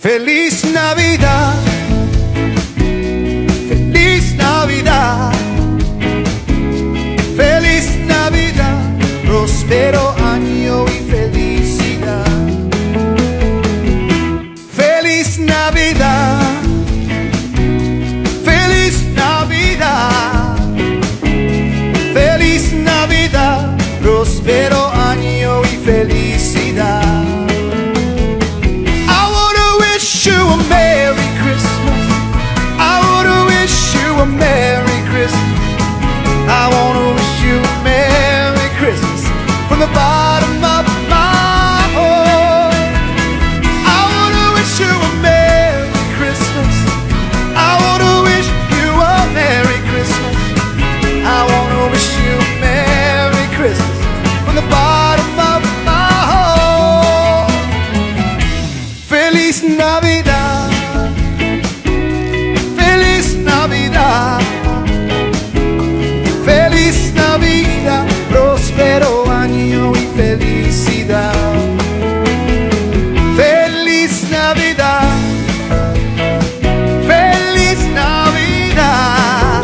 Feliz Navidad, feliz Navidad, feliz Navidad, próspero año y felicidad. Feliz Navidad, feliz Navidad, feliz Navidad, próspero año y felicidad. You a Merry Christmas. I wanna wish you a Merry Christmas. I wanna wish you a Merry Christmas from the bottom of my heart. I wanna wish you a Merry Christmas. I wanna wish you a Merry Christmas. I wanna wish you a Merry Christmas from the bottom of my heart. Feliz Navidad, feliz Navidad, feliz Navidad, próspero año y felicidad. Feliz Navidad, feliz Navidad,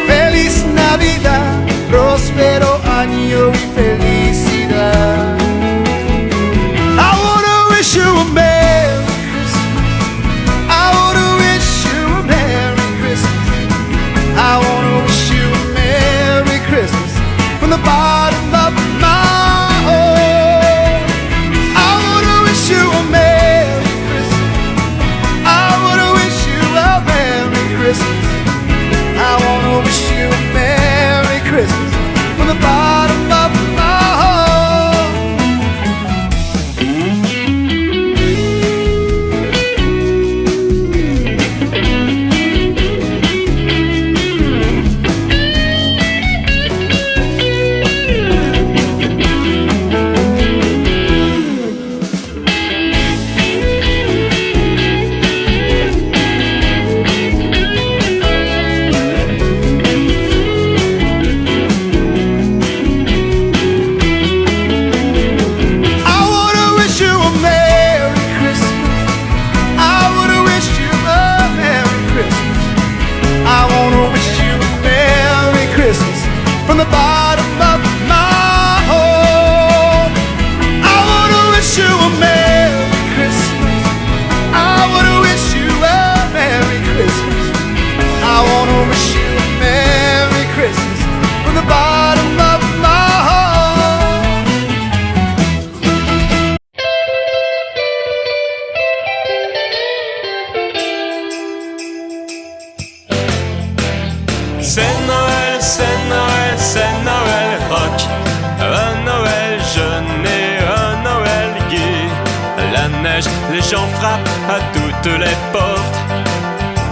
feliz Navidad, próspero año y felicidad. I wanna wish you a Merry Christmas. I wanna wish you a Merry Christmas. I wanna wish you a Merry Christmas from the bottom of my heart. I wanna wish you a Merry Christmas. I wanna wish you a Merry Christmas. I wanna wish you a Merry Christmas from the bottom of my heart. From the bottom of my heart, I wanna wish you a Merry Christmas. I wanna wish you a Merry Christmas. I wanna wish you a Merry Christmas from the bottom of my heart. C'est Noël, c'est Noël, c'est Noël rock. Un Noël jeune et un Noël gai. La neige, les gens frappent à toutes les portes.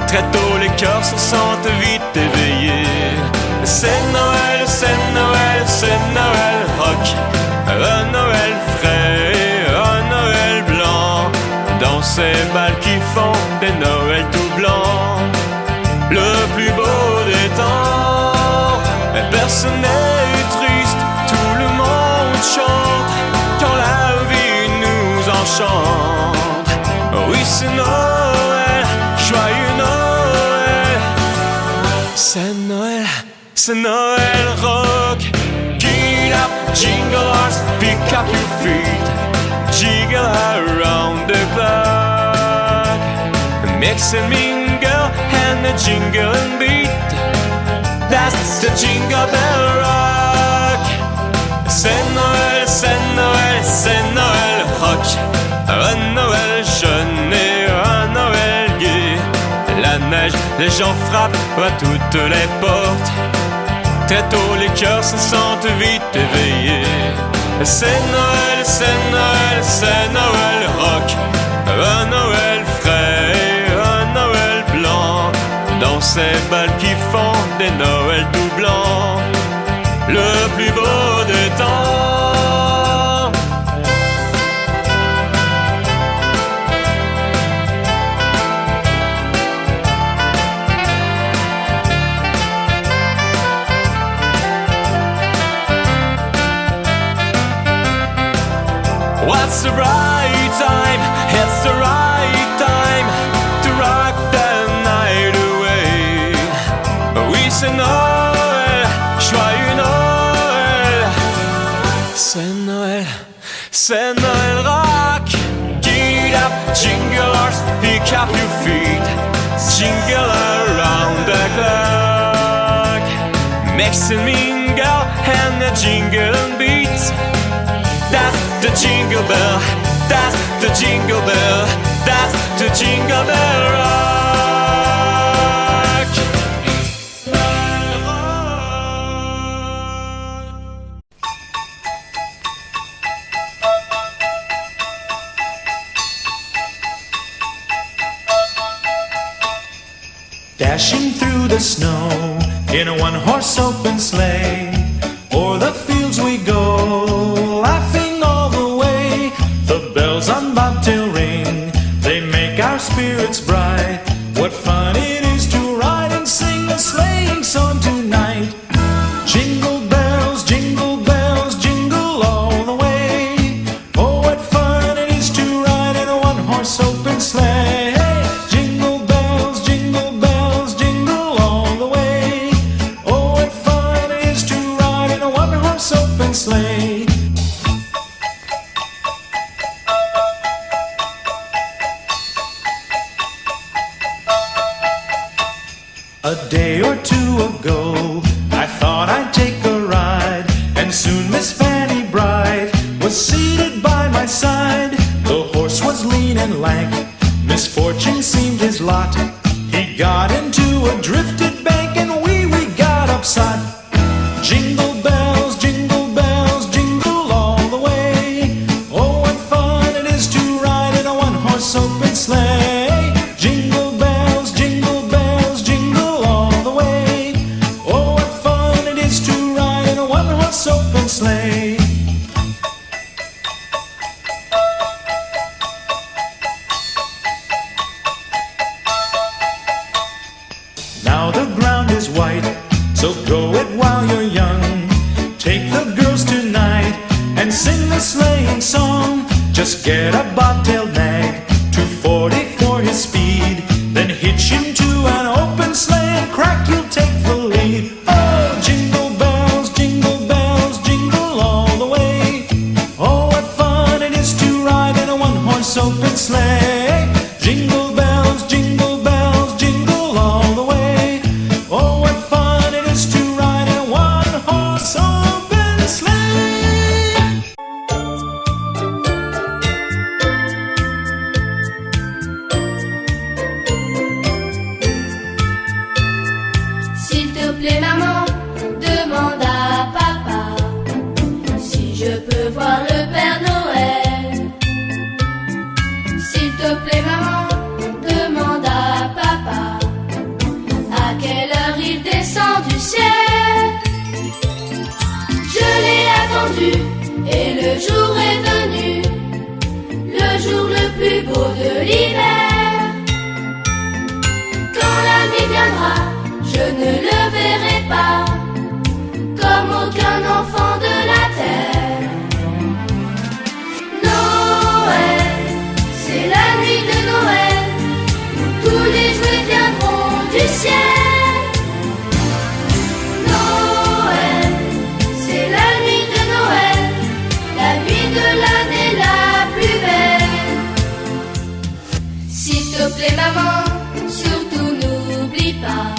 Très tôt les cœurs se sentent vite éveillés. C'est Noël, c'est Noël, c'est Noël rock. Un Noël frais et un Noël blanc. Dans ces bals qui font des Noëls tout blancs. Le plus beau des temps, mais personne n'est triste, tout le monde chante quand la vie nous enchante. Oui, c'est Noël, joyeux Noël. C'est Noël rock. Get up, jingle horse, pick up your feet, jiggle around the clock. Mix and mingle and the jingle and beat. That's the Jingle Bell Rock. C'est Noël, c'est Noël, c'est Noël rock. Un Noël jeune et un Noël gai. La neige, les gens frappent à toutes les portes. Très tôt les cœurs se sentent vite éveillés. C'est Noël, c'est Noël, c'est Noël rock. Un Noël frais et un Noël blanc. Dans ces bals qui font des Noëls tout blancs. Le plus beau des temps. What's the right time? It's the right time to rock the night away. Oui, c'est Noël, joyeux Noël. C'est Noël, c'est Noël rock. Get up, jingle horse, pick up your feet. Jingle around the clock. Mix and mingle and the jingle beat. That's the jingle bell, that's the jingle bell, that's the jingle bell rock. Dashing through the snow in a one-horse open sleigh, o'er the fields we go, laughing all the way. The bells on bobtail ring, they make our spirits bright. What fun it is to ride and sing a sleighing song tonight. Jingle bells, jingle all the way. Oh, what fun it is to ride in a one-horse open sleigh. Jingle bells, jingle all the way. Oh, what fun it is to ride in a one-horse open sleigh. A day or two ago, I thought I'd take a ride, and soon Miss Fanny Bright was seated by my side. The horse was lean and lank, misfortune seemed his lot. He got into a drifted bank, and we got upside. Jingle bells, jingle all the way. Oh, what fun it is to ride in a one-horse open sleigh. Jingle bells, jingle all the way. Oh, what fun it is to ride in a one-horse open sleigh. Now the ground is white, so grow it while you're young. Take the girls tonight and sing the sleighing song. Just get a bobtailed nag, 240 for his speed. Then hitch him to an open sleigh and crack, you'll take the lead. Oh, jingle bells, jingle all the way. Oh, what fun it is to ride in a one-horse open sleigh. Jingle bells, jingle all the way. Oh, what fun it is to ride in a one-horse open sleigh. S'il te plaît maman, demande à papa si je peux voir le Père Noël. S'il te plaît maman, demande à papa à quelle heure il descend du ciel. Je l'ai attendu et le jour est venu, le jour le plus beau de l'hiver. Quand la nuit viendra, je ne le verrai pas comme aucun enfant de la terre. Noël, c'est la nuit de Noël où tous les jouets viendront du ciel. Noël, c'est la nuit de Noël, la nuit de l'année la plus belle. S'il te plaît maman, surtout n'oublie pas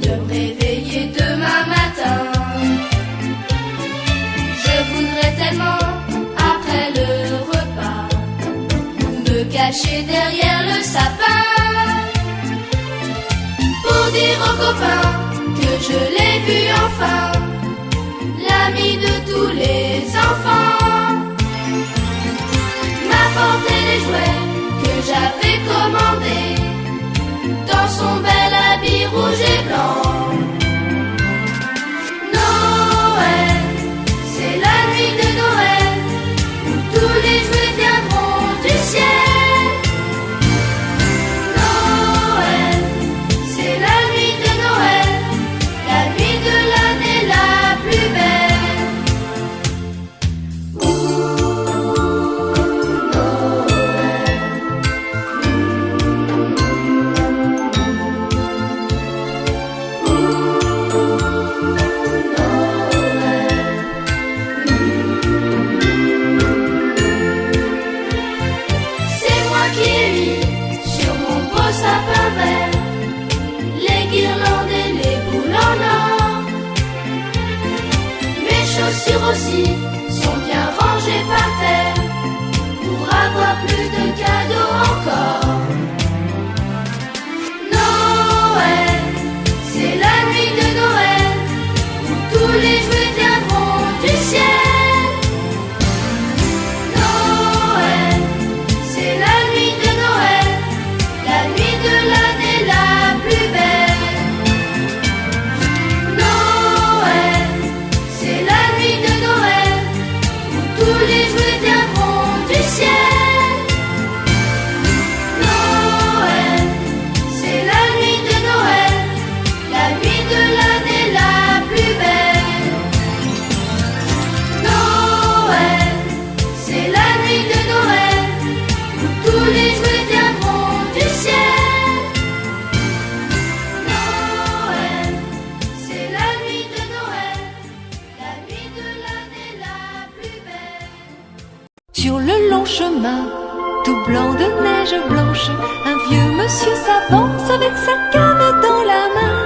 de me réveiller demain matin. Je voudrais tellement, après le repas, me cacher derrière le sapin pour dire aux copains que je l'ai vu enfin, l'ami de tous les enfants. M'apporter les jouets que j'avais commandés dans son bel habit rouge et blanc. Noël, c'est la nuit de Noël où tous les jouets viendront du ciel. Noël, c'est la nuit de Noël, la nuit de l'année la plus belle. Ouh. Sur le long chemin, tout blanc de neige blanche, un vieux monsieur s'avance avec sa canne dans la main.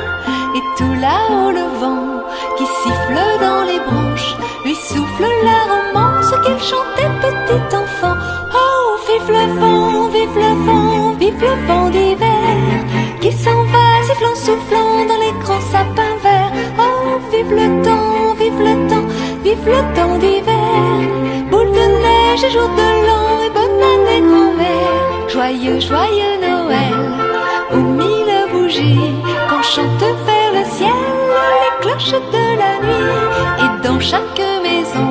Et tout là-haut le vent qui siffle dans les branches lui souffle la romance qu'elle chantait petit enfant. Oh, vive le vent, vive le vent, vive le vent d'hiver qui s'en va sifflant, soufflant dans les grands sapins verts. Oh, vive le temps, vive le temps, vive le temps d'hiver. Boule de neige et jour de l'an et bonne année grand-mère. Joyeux, joyeux Noël, aux mille bougies, quand chante vers le ciel les cloches de la nuit. Et dans chaque maison,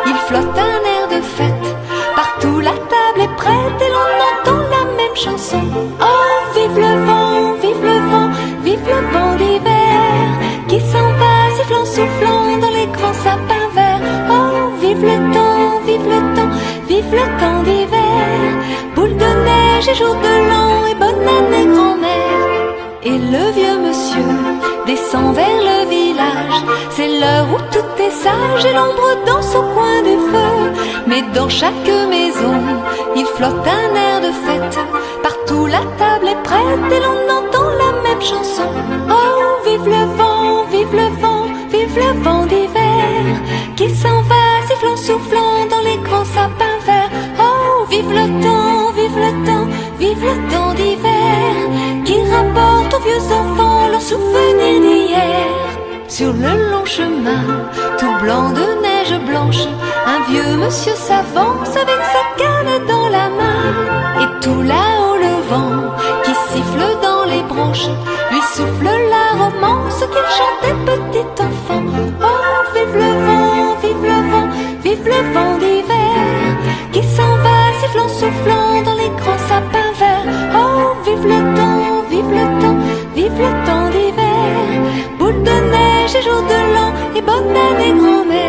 il flotte un air de fête. Partout la table est prête et l'on entend la même chanson. Oh, vive le vent, vive le vent, vive le vent d'hiver qui s'en va sifflant, soufflant dans les grands sapins verts. Oh, vive le temps, vive le temps, vive le temps d'hiver. Boule de neige et jour de l'an et bonne année grand-mère. Et le vieux monsieur descend vers le village. C'est l'heure où tout est sage et l'ombre danse au coin du feu. Mais dans chaque maison, il flotte un air de fête. Partout la table est prête et l'on entend la même chanson. Oh, vive le vent, vive le vent, vive le vent d'hiver qui s'en va sifflant, soufflant dans les grands sapins verts. Oh, vive le temps, vive le temps, vive le temps d'hiver qui rapporte aux vieux enfants leurs souvenirs d'hier. Sur le long chemin, tout blanc de neige blanche, un vieux monsieur s'avance avec sa canne dans la main. Et tout là-haut le vent qui siffle dans les branches lui souffle la romance qu'il chantait petit enfant. Oh, vive le vent, vive le vent, vive le vent d'hiver qui s'en va sifflant, soufflant dans les grands sapins verts. Oh, vive le temps, vive le temps, vive le temps d'hiver. Boule de neige et jour de l'an et bonne année grand-mère.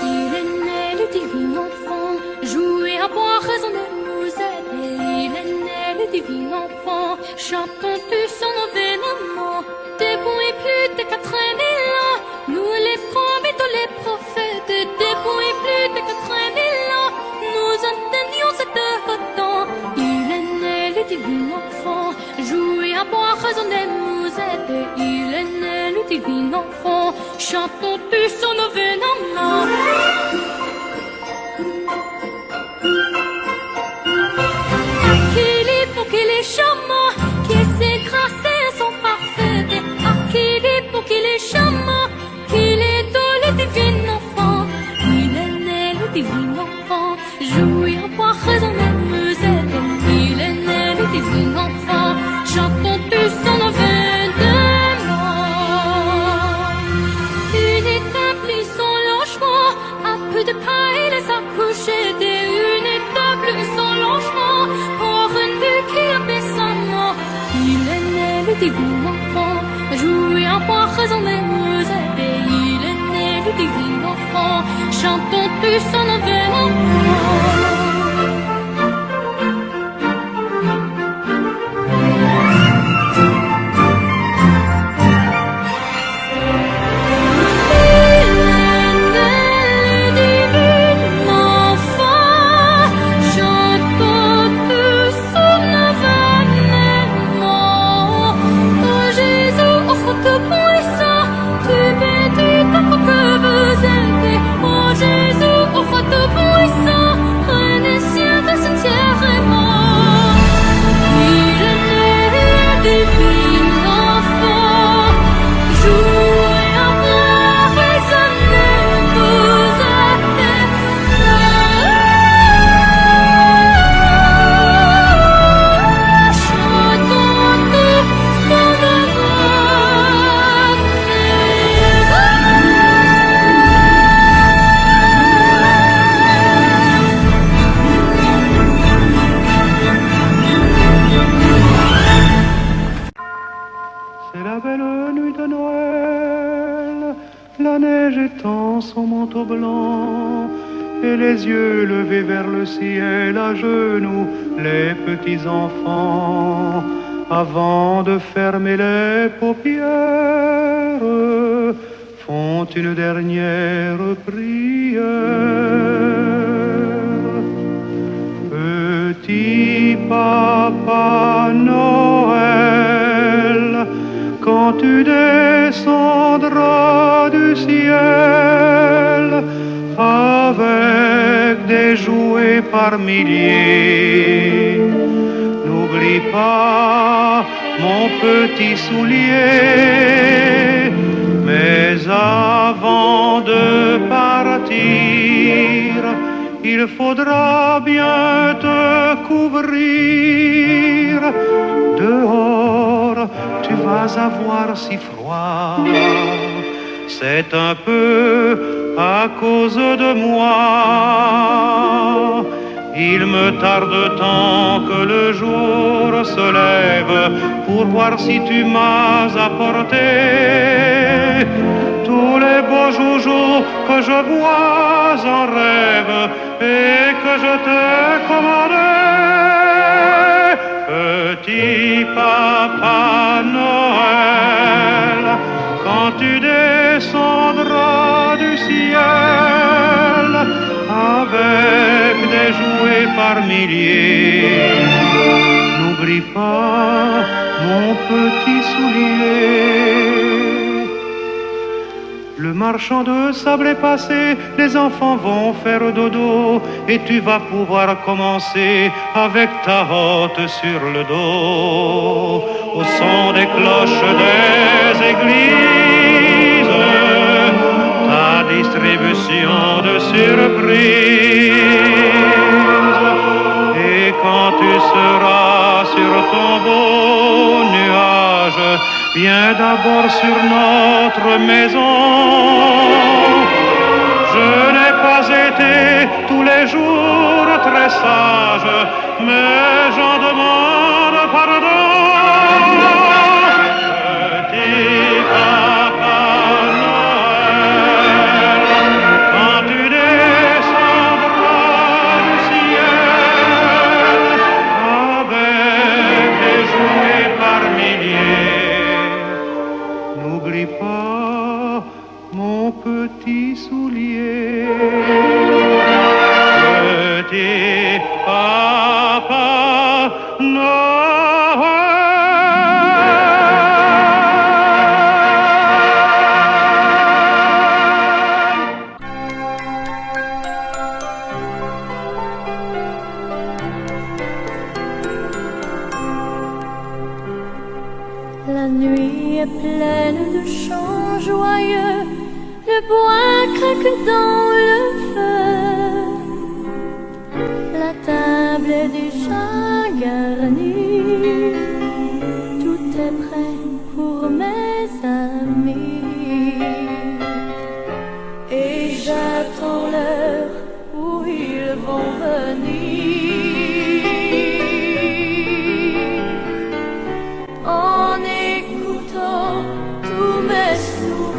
Il est né le divin enfant, jouer à boire, raisonner, nous aider. Il est né le divin enfant, chantons tous son événement. Depuis plus de 4000 ans, nous les prophètes, les prophètes. Depuis plus de 4000 ans, nous entendions cette temps. Il est né le divin enfant, jouer à boire, raisonner, nous aider. Il est né le divin enfant, chantons tous son événement. Qu'il est pour qu'il est charmant, qu'il s'est grâce sont parfaits. Ah, qu'il est pour qu'il est charmant, qu'il est dans le divin enfant. Il est né le divin enfant, jouer à boire, raisonner, nous aider. Il est né le divin enfant, chantons tous son événement. Une étable sans longement, un peu de paille les accoucher une étable sans longement, pour un but qui abaissement. Il est né le divin enfant, jouer à boire, raisonner, nous aider. Il est né le divin enfant, chantons tous son événement. Son manteau blanc et les yeux levés vers le ciel à genoux, les petits enfants, avant de fermer les paupières. une dernière prière. Petit Papa Noël, quand tu descendras du ciel avec des jouets par milliers, n'oublie pas mon petit soulier. Mais avant de partir, il faudra bien te couvrir. Dehors, tu vas avoir si froid. C'est un peu à cause de moi. Il me tarde tant que le jour se lève pour voir si tu m'as apporté tous les beaux joujoux que je vois en rêve et que je t'ai commandé. Petit Papa Noël, quand tu descendras du ciel avec des jouets par milliers, n'oublie pas mon petit soulier. Le marchand de sable est passé, les enfants vont faire dodo et tu vas pouvoir commencer avec ta hotte sur le dos. Au son des cloches des églises, ta distribution de surprises. Et quand tu seras sur ton beau nuage, viens d'abord sur notre maison. Je n'ai pas été tous les jours très sage, mais j'en demande pardon. Petit Papa Noël, quand tu descendras du ciel avec des jouets par milliers, n'oublie pas mon petit soulier. Petit Papa Noël. La nuit est pleine de chants joyeux, le bois craque dans le feu. La table est déjà garnie, tout est prêt pour mes amis. Et j'attends l'heure où ils vont venir. En écoutant tous mes souvenirs,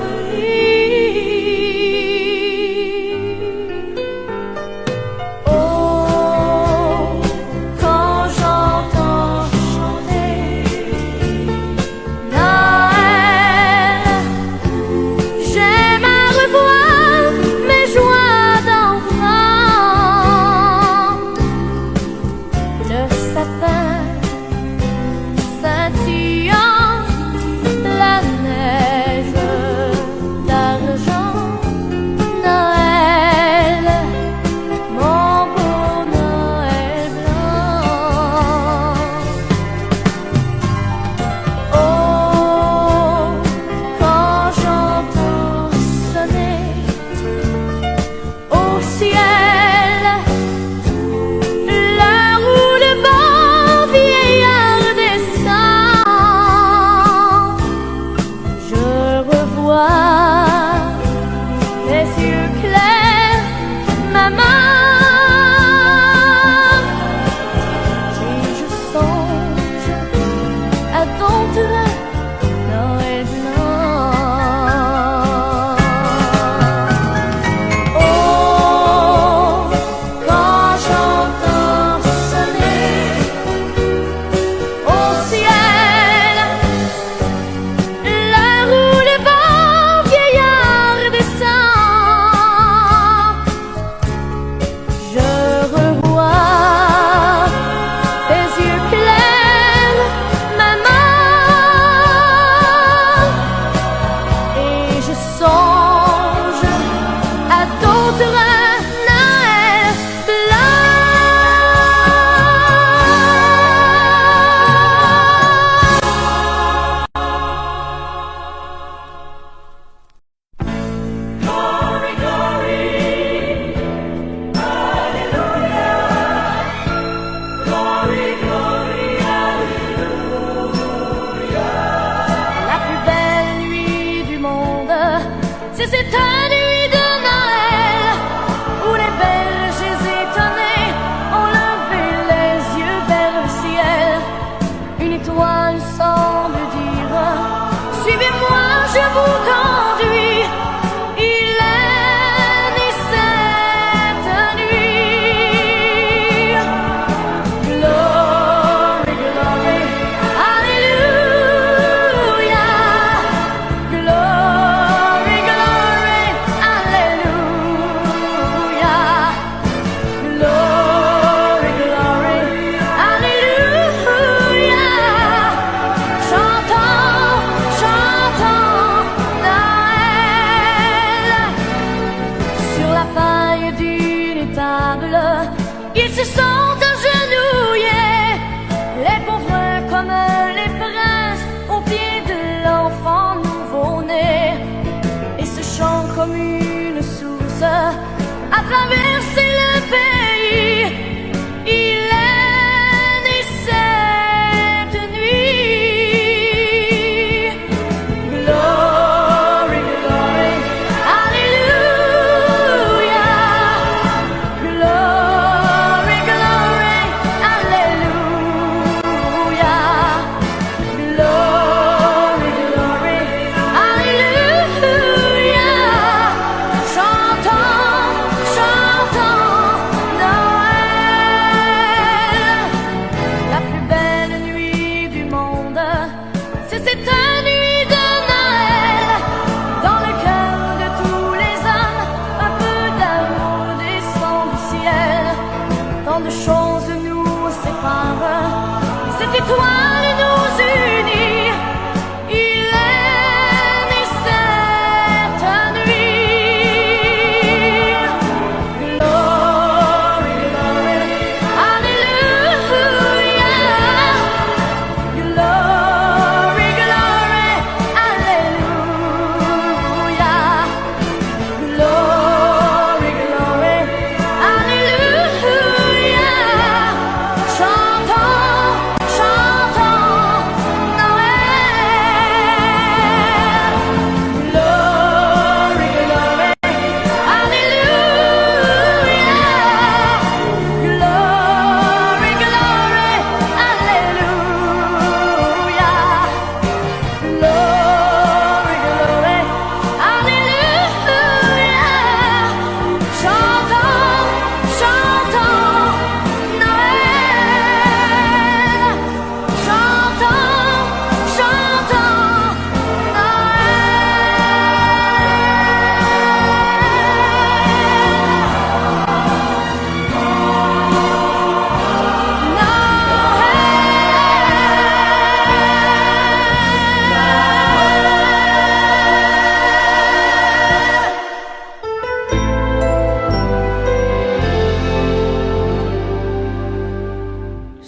c'est cette nuit de Noël où les bergers étonnés ont levé les yeux vers le ciel. Une étoile semble dire: suivez-moi, je vous conduis. Il est né cette nuit. Glory, glory, Alléluia. Glory, glory, Alléluia. Glory, glory, Alléluia. Chantons, chantons Noël. Sur la paille d'une étable, ils se sont agenouillés, les pauvres comme les princes, au pied de l'enfant nouveau-né. Et ce chant comme une source a traversé le pays. Il est né cette nuit. Glory, glory, Alléluia. Glory, glory, Alléluia. Glory, glory, Alléluia. Chantons, chantons Noël. La plus belle nuit du monde, c'est cette nuit de Noël. Dans le cœur de tous les hommes, un peu d'amour descend du ciel. Tant de choses nous séparent, cette étoile nous unit. Il est né cette nuit. Glory, glory, Alléluia. Glory, glory, Alléluia. Glory, glory, Alléluia. Chantons, chantons Noël. Glory, glory, Alléluia. Glory, glory, Alléluia. Glory, glory, Alléluia. Chantons, chantons Noël. Chantons, chantons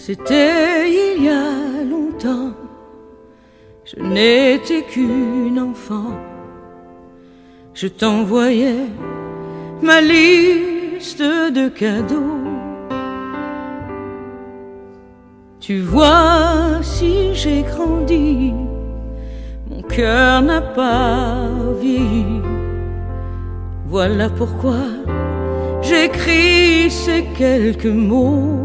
C'était il y a longtemps, je n'étais qu'une enfant. Je t'envoyais ma liste de cadeaux. Tu vois, si j'ai grandi, mon cœur n'a pas vieilli. Voilà pourquoi j'écris ces quelques mots.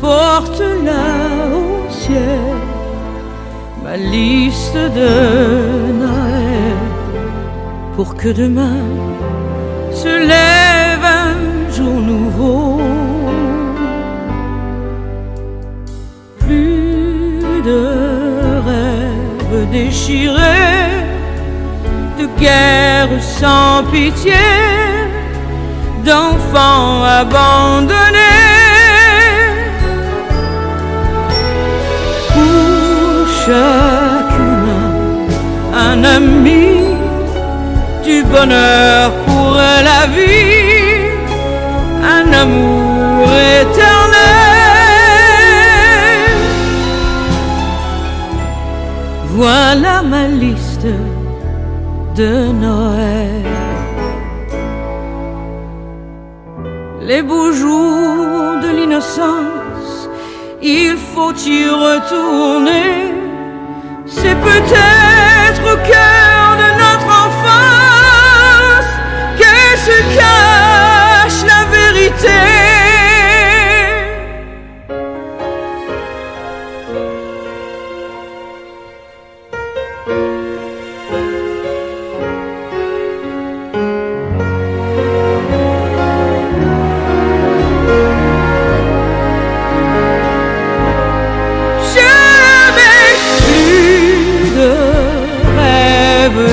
Porte là au ciel ma liste de Noël, pour que demain se lève un jour nouveau. Plus de rêves déchirés, de guerre sans pitié, d'enfants abandonnés. Chaque humain, un ami, du bonheur pour la vie, un amour éternel. Voilà ma liste de Noël. Les beaux jours de l'innocence, il faut y retourner. C'est peut-être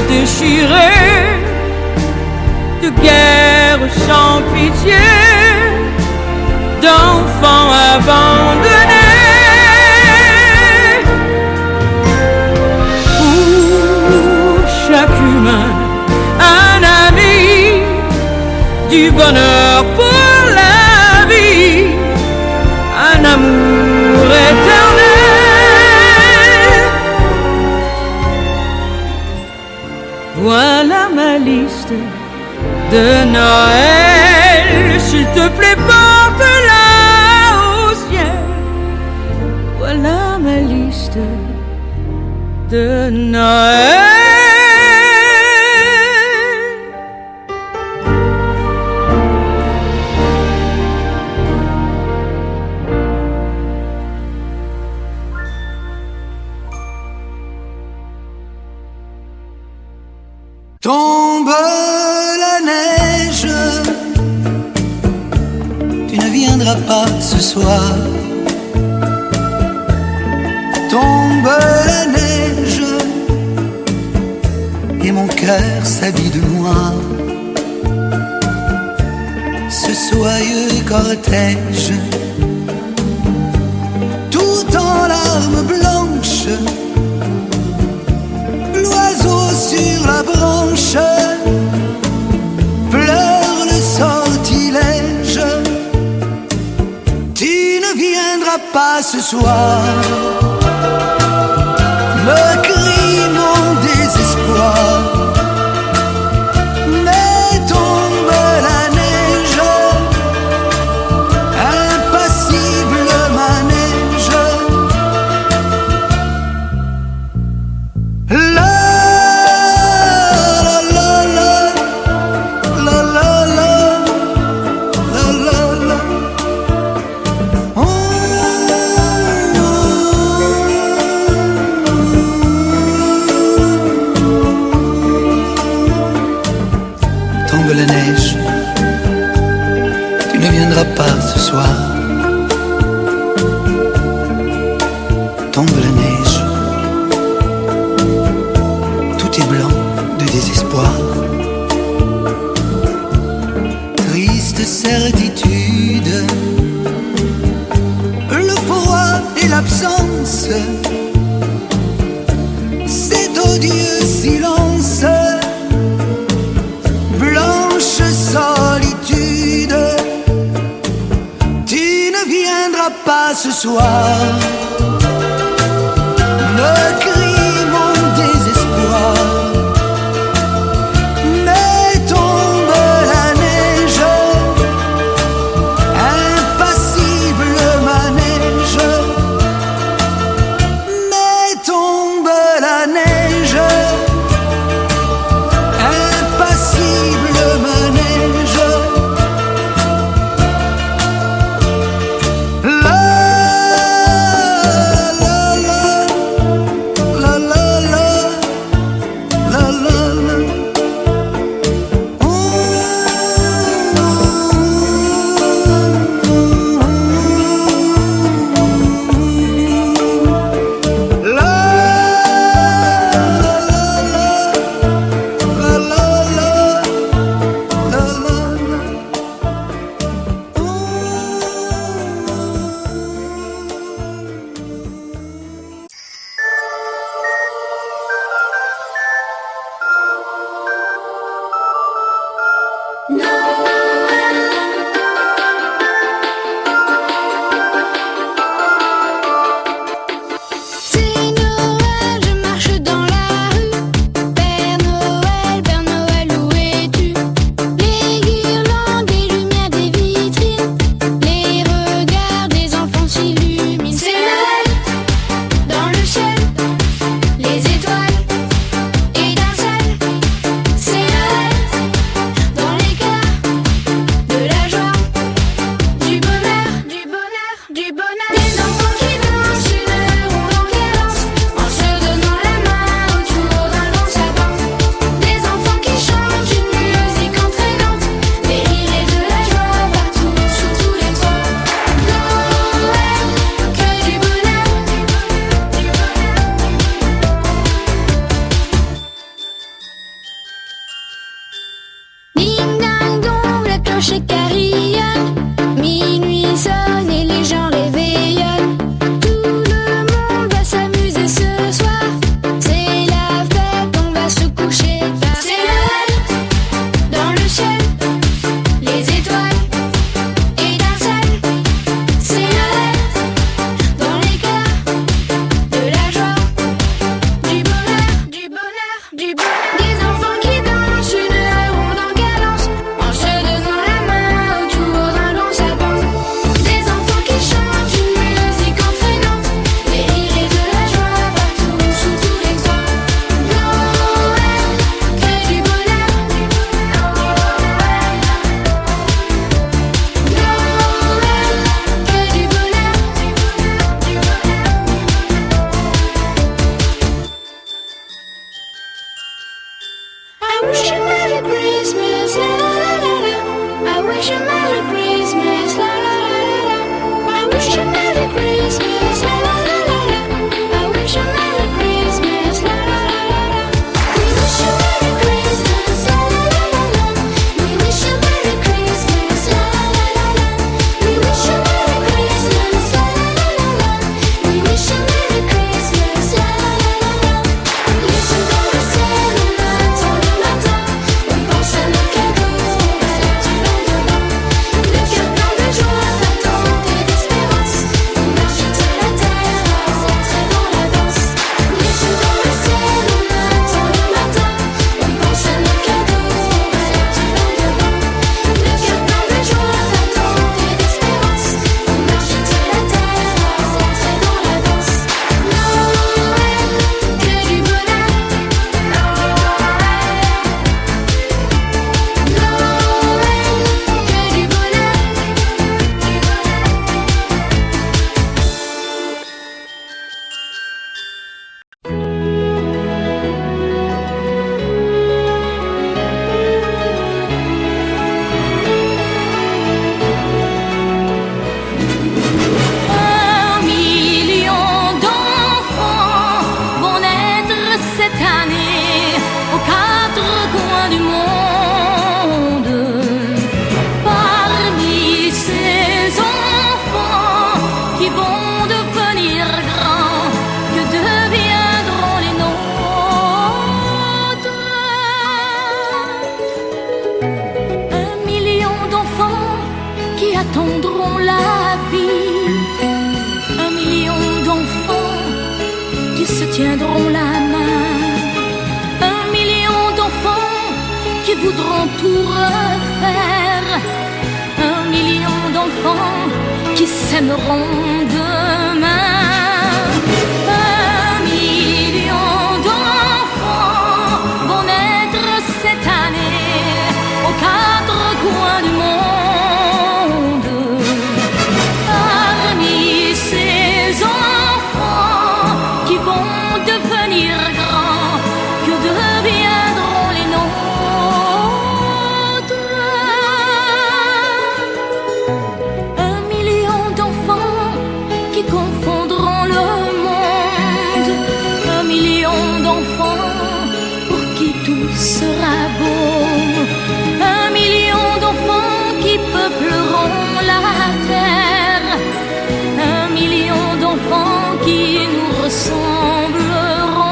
Déchirés de guerre sans pitié, d'enfants abandonnés. Pour chaque humain, un ami, du bonheur pour la vie, un amour éternel. Voilà ma liste de Noël. S'il te plaît, porte-la au ciel. Voilà ma liste de Noël. Tombe la neige, tu ne viendras pas ce soir. Tombe la neige, et mon cœur s'habille de noir. Ce soyeux cortège, tout en larmes blanches, l'oiseau sur la branche pleure le sortilège. Tu ne viendras pas ce soir, me crie mon désespoir. Mais tombe la neige, impassible manège. La neige, tu ne viendras pas ce soir. Tombe la neige, tout est blanc de désespoir. Triste certitude, le froid et l'absence, cet odieux silence. Blanche solitude, tu ne viendras pas ce soir, me crie mon désespoir. Mais tombe la neige, impassible manège. Mais tombe la neige, impassible manège. La clochers carillonnent, minuit sonne et les gens réveillonnent. Tout le monde va s'amuser ce soir, c'est la fête, on va se coucher tard. C'est Noël, dans le ciel, les étoiles étincellent. C'est Noël, dans les cœurs, de la joie, du bonheur, du bonheur, du bonheur. Des enfants qui dansent une ronde en cadence, en se donnant la main autour d'un long sapin. Des enfants qui chantent une musique entraînante, des rires et de la joie partout, sous tous les toits. Noël, que du bonheur. Noël, que du bonheur. I wish you Merry Christmas, la la la la la. I wish you Merry Christmas, la la la la la. I wish you Merry Christmas, la la la la la. I wish you Merry Christmas, la la la la la. We wish you Merry Christmas, la la la la la. We wish you Merry Christmas, la la la la la. We wish you Merry Christmas, la la la la la. We wish you Merry Christmas, la la la la la. Les yeux dans le ciel, on attend le matin, on pense à nos cadeaux, on rêve du lendemain. Le cœur plein de joie, d'attente et d'espérance, on marche sur la terre à rentrer dans la danse. Les yeux dans le ciel, on attend le matin, on pense à nos cadeaux, on rêve du lendemain. Le cœur plein de joie, d'attente et d'espérance, on marche sur la terre à rentrer dans la danse. Noël, que du bonheur. Un million d'enfants vont naître cette année aux quatre coins du monde. Parmi ces enfants qui vont devenir grands, que deviendront les nôtres? Un million d'enfants qui attendront la vie, un million d'enfants qui se tiendront la main, un million d'enfants qui voudront tout refaire, un million d'enfants qui s'aimeront demain. Un million d'enfants vont naître cette année aux quatre coins du monde. Parmi ces enfants qui vont devenir grands, que deviendront les nôtres? Un million d'enfants qui confondront le monde, un million d'enfants pour qui tout sera beau, un million d'enfants qui peupleront la terre, un million d'enfants qui nous ressembleront.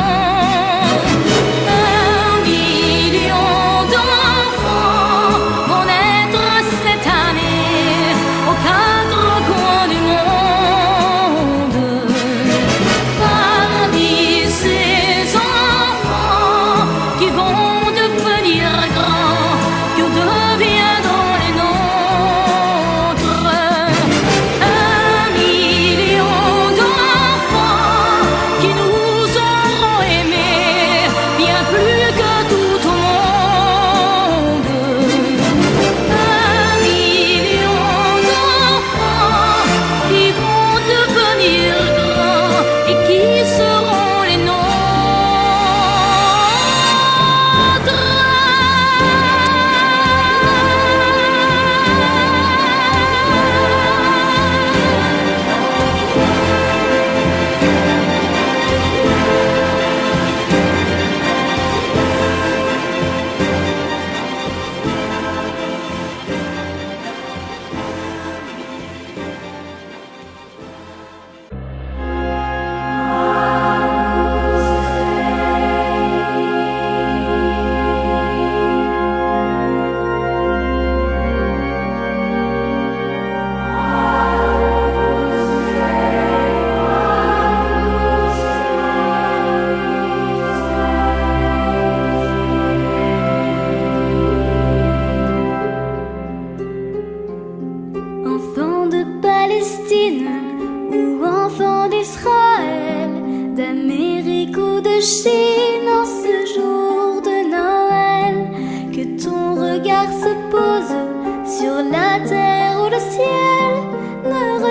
Un million d'enfants vont naître cette année aux quatre coins du monde. Parmi ces enfants qui vont devenir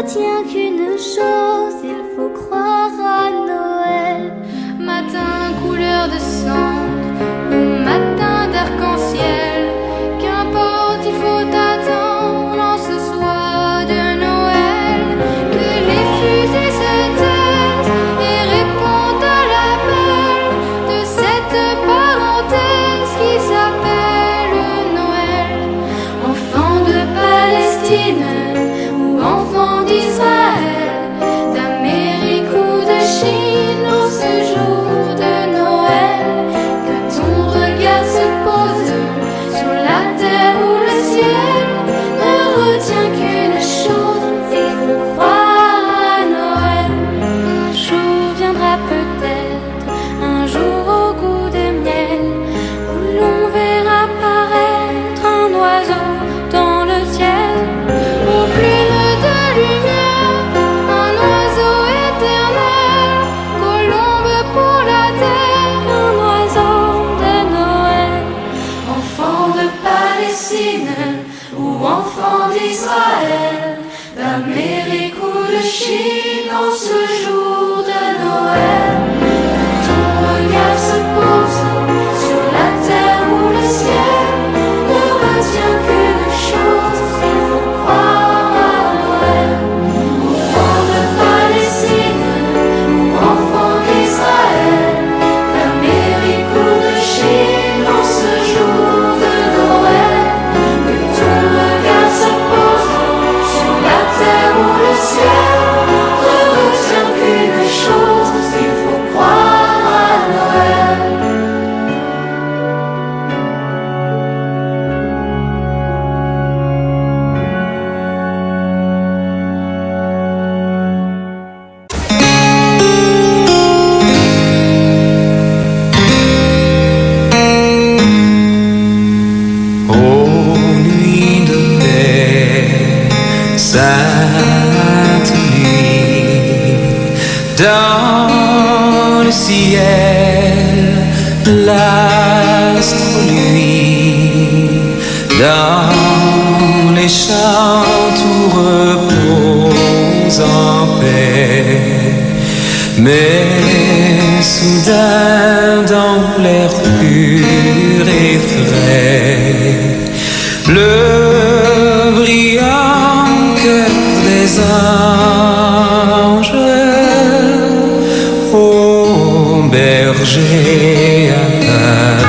retiens qu'une chose, il faut croire à Noël. Matin couleur de cendre ou matin d'arc-en-ciel, qu'importe, il faut attendre en ce soir de Noël, que les fusées se taisent et répondent à l'appel de cette parenthèse qui s'appelle Noël. Enfant de Palestine ou enfant d'Israël, d'Amérique ou de Chine, en ce jour de Noël, que ton regard se pose sur la terre ou le ciel, ne retiens qu'une chose, il faut croire à Noël. Un jour viendra peut-être, un jour au goût de miel, où l'on verra apparaître un oiseau dans le ciel, aux plumes de lumière, un oiseau éternel, colombe pour la terre, un oiseau de Noël. Enfant de Palestine ou enfant d'Israël, d'Amérique ou de Chine, en ce jour de Noël, que ton regard se pose sur la terre ou le ciel, ne retiens qu'une chose, il faut croire à Noël. Enfant de Palestine ou enfant d'Israël, d'Amérique ou de Chine, en ce jour de Noël, que ton regard se pose sur la terre ou le ciel, ne retiens qu'une chose, il faut croire à Noël. Ô nuit de paix, sainte nuit, dans le ciel, l'astre luit, dans les champs tout repose en paix. Mais soudain dans l'air pur et frais, le brillant cœur des anges au berger apparaît.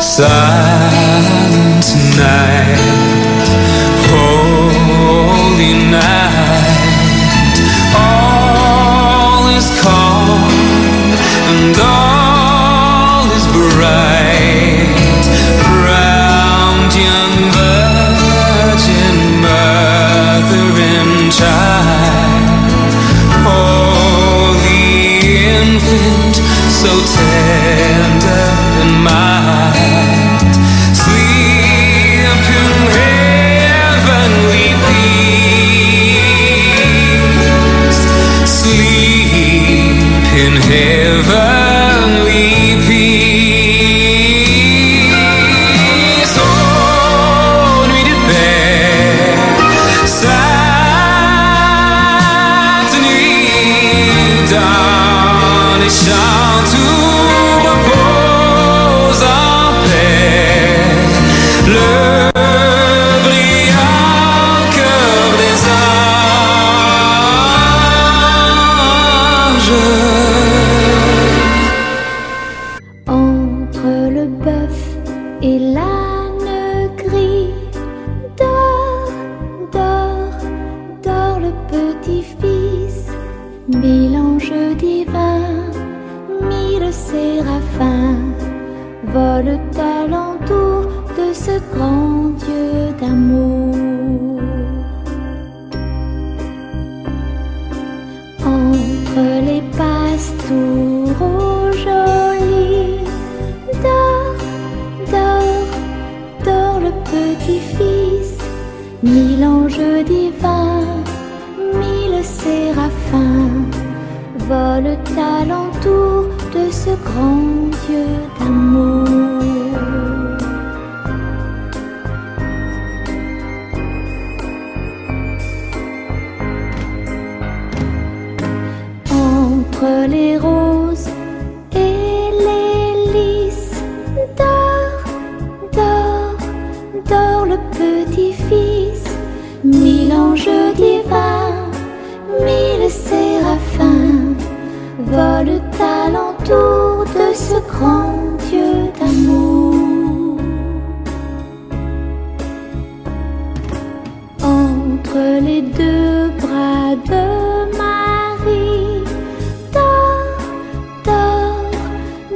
Silent night, holy night, all is calm and all is bright. Round young virgin mother and child, holy infant, so tender and mild, sleep in heavenly peace, sleep in heavenly peace. Oh, nuit de paix, sainte nuit, dans les champs tout repose en paix. Le brillant cœur des anges. Entre le bœuf et l'âne gris, dors, dors, dors le petit-fils. Mille anges divins, mille séraphins volent alentour de ce grand Dieu d'amour. Entre les pastours aux jolis, dors, dors, dors le petit-fils. Mille anges divins, mille séraphins volent alentour de ce grand Dieu d'amour. entre les roses et les lys. Dors, dors, dors le petit-fils. 1000 anges divins, 1000 séraphins volent alentour de ce grand Dieu d'amour. Entre les deux bras de Marie, dors, dors,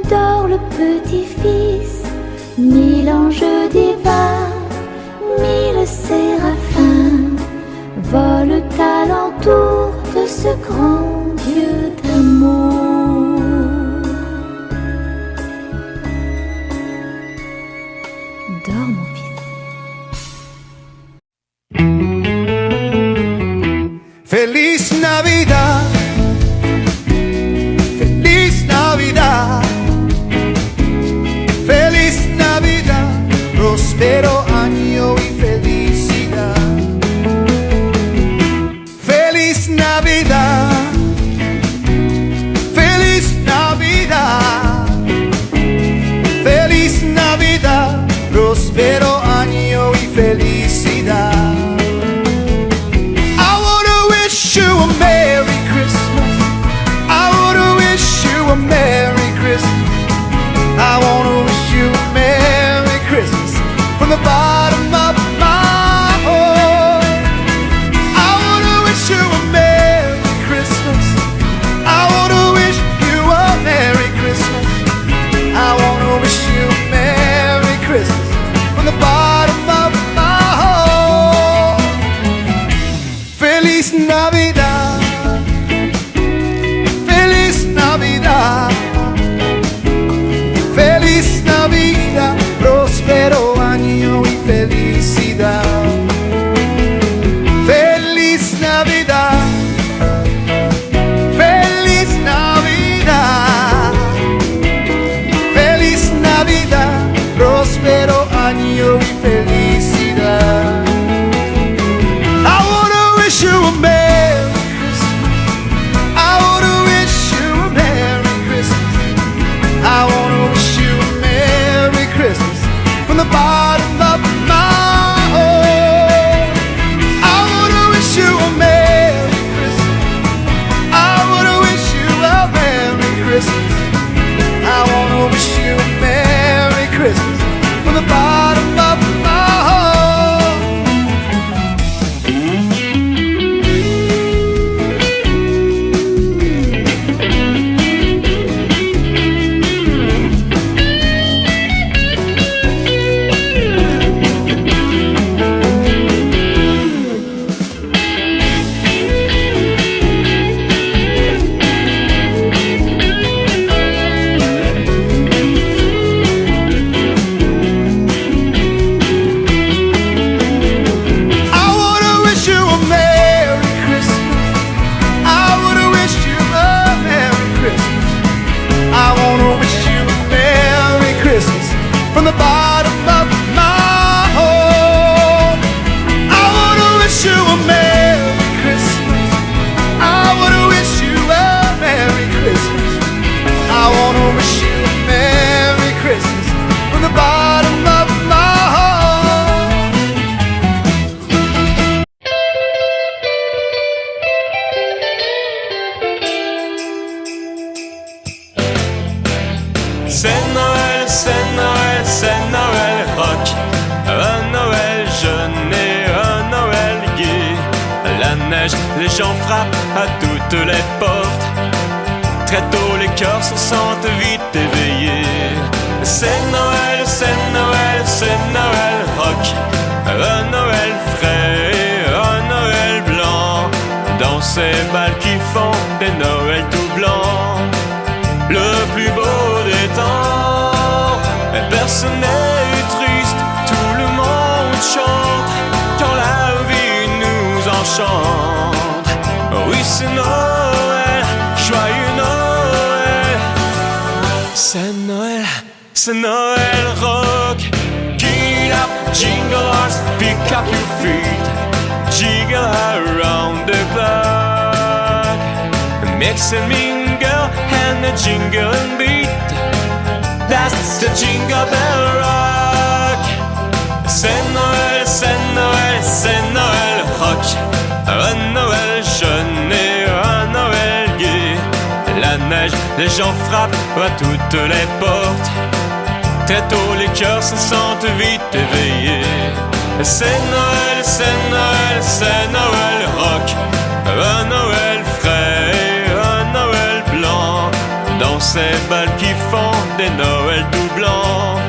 dors le petit-fils. 1000 anges divins, 1000 séraphins volent alentour de ce grand Dieu d'amour. Dors mon fils. Feliz Navidad, Feliz Navidad, Feliz Navidad, próspero año y felicidad. Feliz Navidad, Feliz Navidad, Feliz Navidad, próspero año y felicidad. You a Merry Christmas. I wanna wish you a Merry Christmas. I wanna wish you a Merry Christmas from the bottom of my heart. I wanna wish you a Merry Christmas. I wanna wish you a Merry Christmas. I wanna wish you a Merry Christmas from the bottom of my heart. Feliz Navidad, Feliz Navidad, Feliz Navidad, próspero año y felicidad. Feliz Navidad, Feliz Navidad, Feliz Navidad, próspero año y felicidad. I wanna wish you a Merry Christmas. I wanna wish you a Merry Christmas. I wanna wish you a Merry Christmas from the bottom of my heart. I wanna wish you a Merry Christmas. I wanna wish you a Merry Christmas. I wanna wish you a Merry Christmas from the bottom of my heart. From the bottom of my heart, I wanna wish you a Merry Christmas. I wanna wish you a Merry Christmas. I wanna wish you a Merry Christmas from the bottom of my heart. C'est Noël, c'est Noël, c'est Noël rock. Un Noël jeune et un Noël gai. La neige, les gens frappent à toutes les portes. Très tôt les cœurs se sentent vite éveillés. C'est Noël, c'est Noël, c'est Noël rock. Un Noël frais et un Noël blanc. Dans ces bals qui font des Noëls tout blancs. Le plus beau des temps, mais personne n'est triste, tout le monde chante quand la vie nous enchante. Oui, c'est Noël, joyeux Noël. C'est Noël rock. Get up, jingle horse, pick up your feet, jiggle around the clock. Mix and mingle and the jingling beat. That's the Jingle Bell Rock. C'est Noël, c'est Noël, c'est Noël rock. Un Noël jeune et un Noël gai. La neige, les gens frappent à toutes les portes. Très tôt les cœurs se sentent vite éveillés. C'est Noël, c'est Noël, c'est Noël rock. Un Noël frais et un Noël blanc. Dans ces balles qui font des Noëls tout blancs.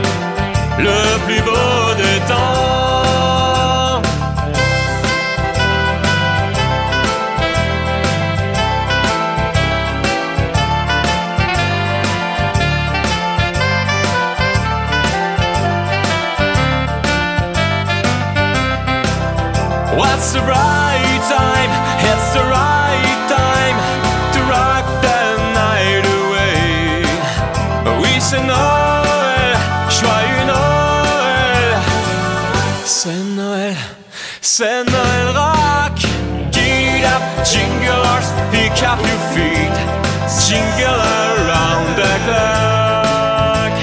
Le plus beau des temps. What's the right time? It's the right time to rock the night away. Oui, c'est Noël, joyeux Noël. C'est Noël rock. Get up, jingle horse, pick up your feet. Jingle around the clock.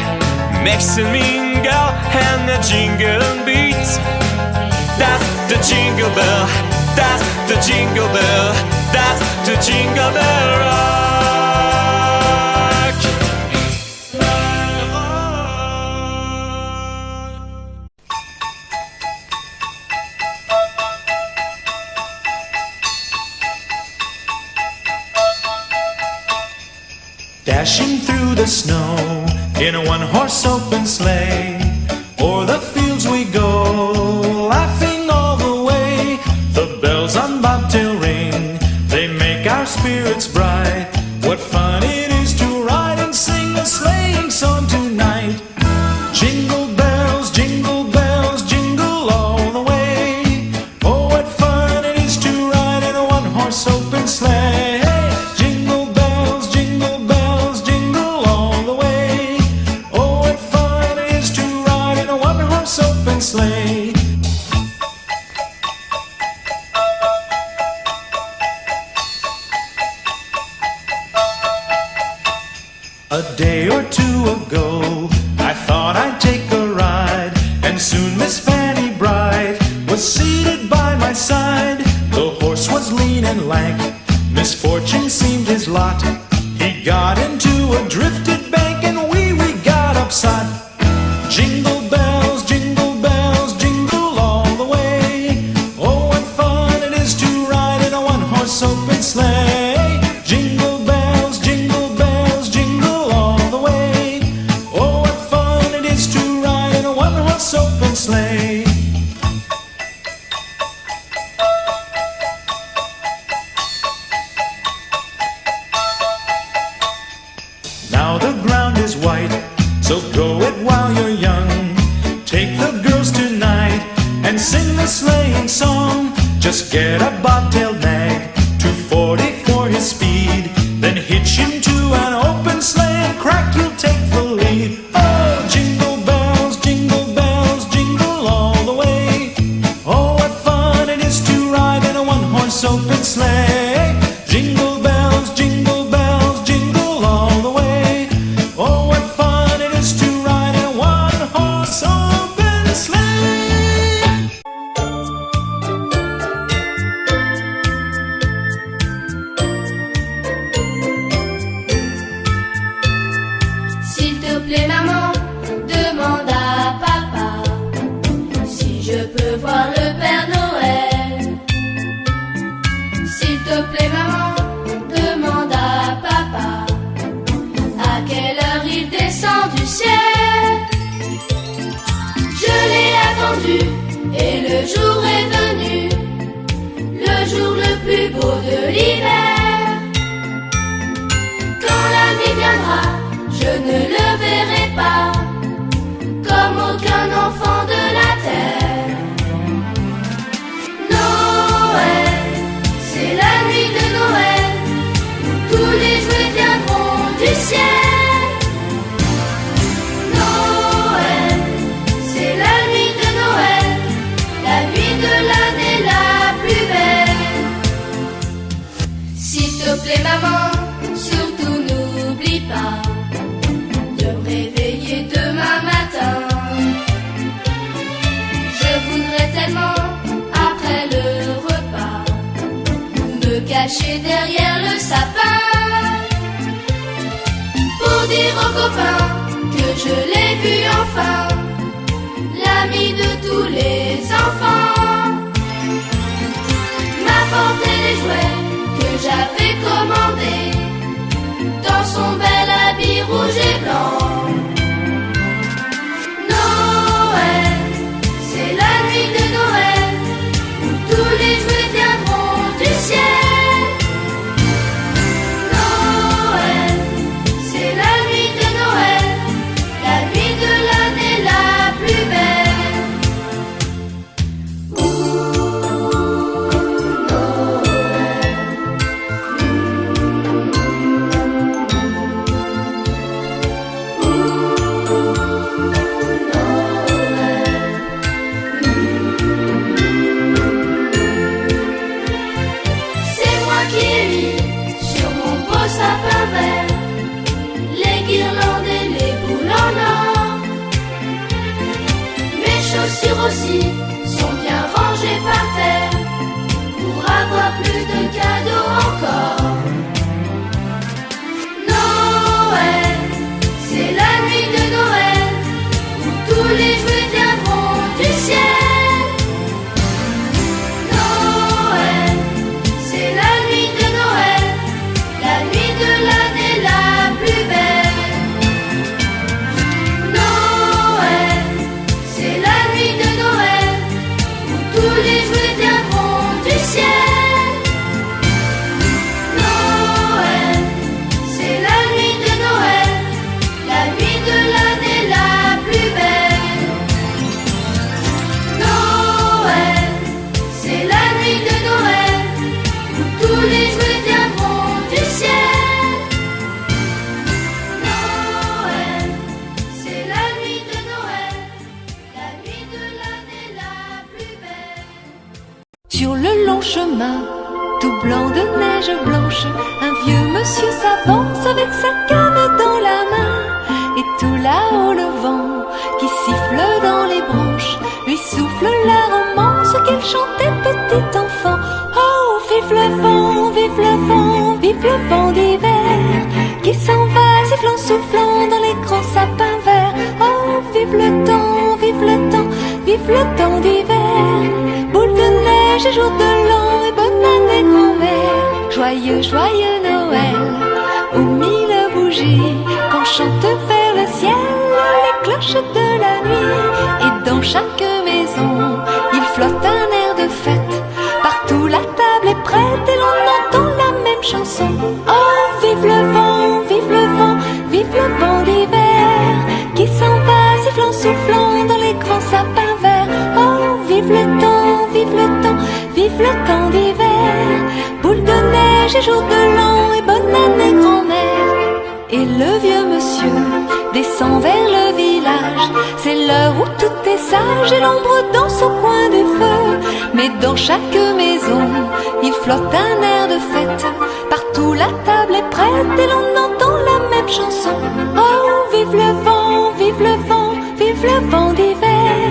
Mix and mingle and the jingling beat. That's the jingle bell, that's the jingle bell, that's the jingle bell rock. Dashing through the snow in a one-horse open sleigh, o'er the fields we go, laughing all the way. The bells on bobtail ring, they make our spirits bright. What fun it is to ride and sing a sleighing song tonight. Jingle bells, jingle all the way. Oh, what fun it is to ride in a one-horse open sleigh. Jingle bells, jingle all the way. Oh, what fun it is to ride in a one-horse open sleigh. A day or two ago, I thought I'd take a ride, and soon Miss Fanny Bright was seated by my side. The horse was lean and lank, misfortune seemed his lot. He got into a drifted bank, and we got upset. Jingle bells, jingle all the way. Oh, what fun it is to ride in a one-horse open sleigh. Jingle bells, jingle all the way. Oh, what fun it is to ride in a one-horse open sleigh. Now the ground is white, so go it while you're young. Take the girls tonight and sing the sleighing song. Just get a bobtail nag, 240 for his speed. Then hitch him to an open sleigh and crack, you'll take the lead. Oh, jingle bells, jingle all the way. Oh, what fun it is to ride in a one-horse open sleigh. Jingle bells, jingle all the way. Oh, what fun it is to ride in a one-horse open sleigh. S'il te plaît maman, demande à papa si je peux voir le Père Noël. S'il te plaît maman, demande à papa à quelle heure il descend du ciel. Je l'ai attendu et le jour est venu, le jour le plus beau de l'hiver. Quand la nuit viendra, je ne le verrai pas comme aucun enfant de la terre. Noël, c'est la nuit de Noël où tous les jouets viendront du ciel. Noël, c'est la nuit de Noël, la nuit de l'année la plus belle. S'il te plaît maman, surtout n'oublie caché derrière le sapin pour dire aux copains que je l'ai vu enfin, l'ami de tous les enfants. M'apporter les jouets que j'avais commandés dans son bel habit rouge et blanc. Noël, c'est la nuit de Noël où tous les jouets viendront du ciel. Noël, c'est la nuit de Noël, la nuit de l'année la plus belle. C'est moi qui ai mis sur mon beau sapin vert les guirlandes et les boules en or. Mes chaussures aussi sont bien rangées par terre pour avoir plus de cadeaux encore. Noël, c'est la nuit de Noël où tous les jouets viendront du ciel. Noël, c'est la nuit de Noël, la nuit de l'année la plus belle. Noël, c'est la nuit de Noël où tous les jouets viendront du ciel. Noël, c'est la nuit de Noël, la nuit de l'année la plus belle. Noël, c'est la nuit de Noël où tous les jouets viendront du ciel. Noël, c'est la nuit de Noël, la nuit de l'année la plus belle. Sur le long chemin, tout blanc de neige blanche, un vieux monsieur s'avance avec sa canne dans la main. Et tout là-haut le vent qui siffle dans les branches lui souffle la romance qu'il chantait petit enfant. Oh, vive le vent, vive le vent, vive le vent d'hiver qui s'en va sifflant, soufflant dans les grands sapins verts. Oh, vive le temps, vive le temps, vive le temps d'hiver. Boule de neige et jour de l'an et bonne année grand-mère. Joyeux, joyeux Noël, aux mille bougies qu'on chante vers le ciel les cloches de la nuit. Et dans chaque maison, il flotte un air de fête. Partout la table est prête et l'on entend la même chanson. Oh, vive le vent, vive le vent, vive le vent d'hiver qui s'en va sifflant, soufflant dans les grands sapins verts. Oh, vive le temps, vive le temps, vive le temps d'hiver. Boule de neige et jour de l'an et bonne année grand-mère. Et le vieux monsieur descend vers le village. C'est l'heure où tout est sage et l'ombre danse au coin du feu. Mais dans chaque maison, il flotte un air de fête. Partout la table est prête et l'on entend la même chanson. Oh, vive le vent, vive le vent, vive le vent d'hiver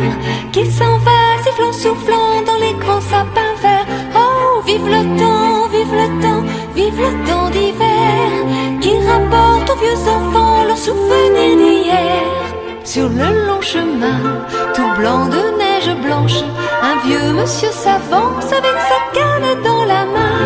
qui s'en va sifflant, soufflant dans les grands sapins verts. Oh, vive le temps, vive le temps, vive le temps d'hiver qui rapporte aux vieux enfants leurs souvenirs d'hier. Sur le long chemin, tout blanc de neige blanche, un vieux monsieur s'avance avec sa canne dans la main.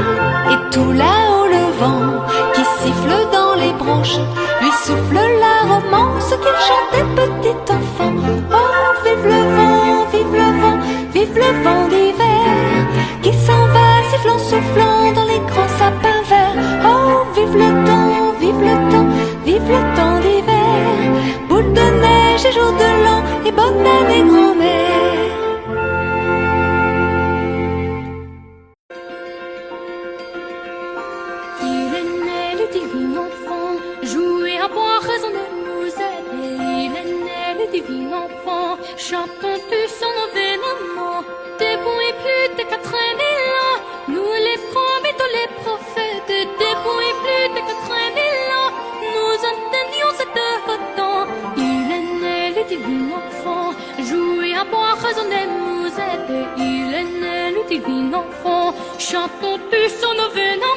Et tout là-haut le vent qui siffle dans les branches lui souffle la romance qu'il chantait petit enfant. Oh, vive le vent, vive le vent, vive le vent d'hiver qui s'en va sifflant, soufflant dans les grands sapins verts. Oh, vive le temps, vive le temps, vive le temps d'hiver. Boule de neige et jour de l'an et bonne année grand-mère. Il est né le divin enfant, jouer à boire raison de musette. Il est né le divin enfant, chantons tous son événement. Depuis plus de 4000 ans, nous les prophètes, les prophètes. Depuis plus de 4000 ans, nous entendions cet temps. Il est né le divin enfant, jouer à boire raison des musettes. Il est né le divin enfant, chantons tous son événement.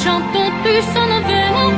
chantons tous en nouvel amour.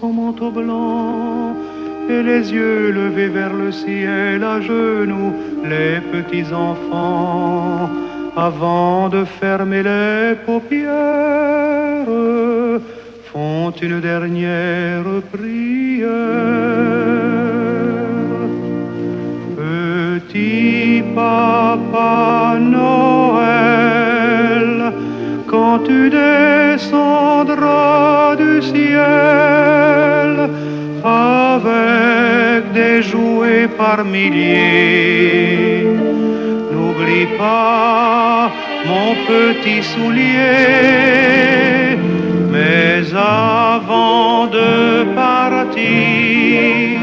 Son manteau blanc et les yeux levés vers le ciel, à genoux les petits enfants, avant de fermer les paupières, font une dernière prière. Petit Papa Noël, quand tu descendras du ciel avec des jouets par milliers, n'oublie pas mon petit soulier. Mais avant de partir,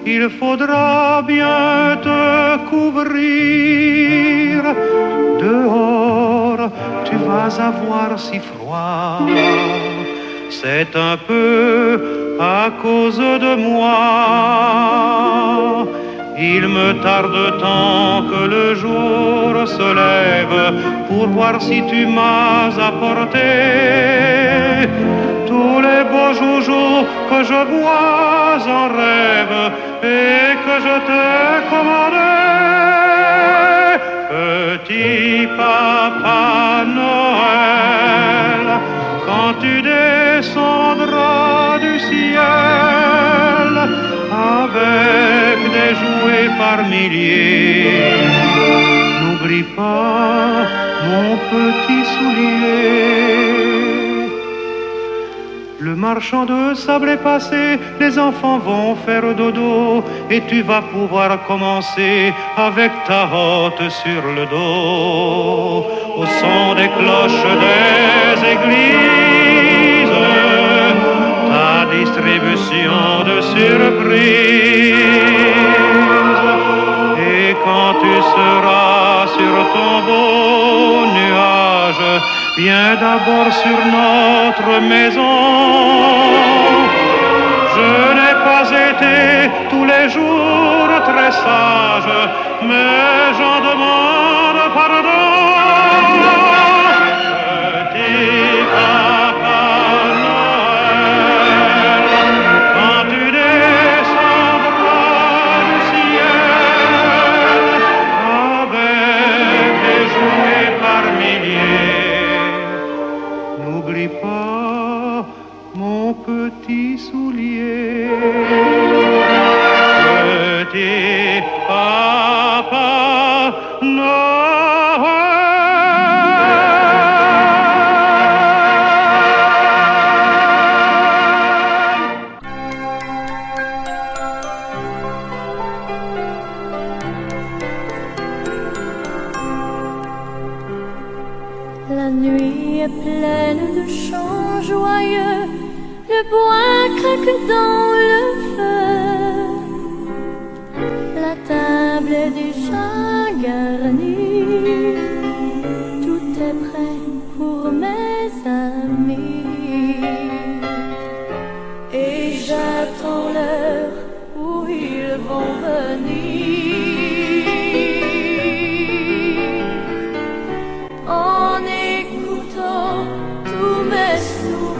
il faudra bien te couvrir. Dehors, tu vas avoir si froid. C'est un peu à cause de moi. Il me tarde tant que le jour se lève pour voir si tu m'as apporté tous les beaux joujoux que je vois en rêve et que je t'ai commandés. Petit Papa Noël, quand tu descendras du ciel avec des jouets par milliers, n'oublie pas mon petit soulier. Le marchand de sable est passé, les enfants vont faire dodo et tu vas pouvoir commencer avec ta hotte sur le dos. Au son des cloches des églises, ta distribution de surprises. Et quand tu seras sur ton beau nuage, viens d'abord sur notre maison. Je n'ai pas été tous les jours très sage, mais j'en demande pardon. Petit Papa Noël, quand tu descendras du ciel avec des jouets par milliers, n'oublie pas mon petit soulier. Petit Papa Noël. La nuit est pleine de chants joyeux, le bois craque dans le feu. La table est déjà garnie, tout est prêt pour mes amis. Et j'attends l'heure où ils vont venir, en écoutant tous mes souvenirs.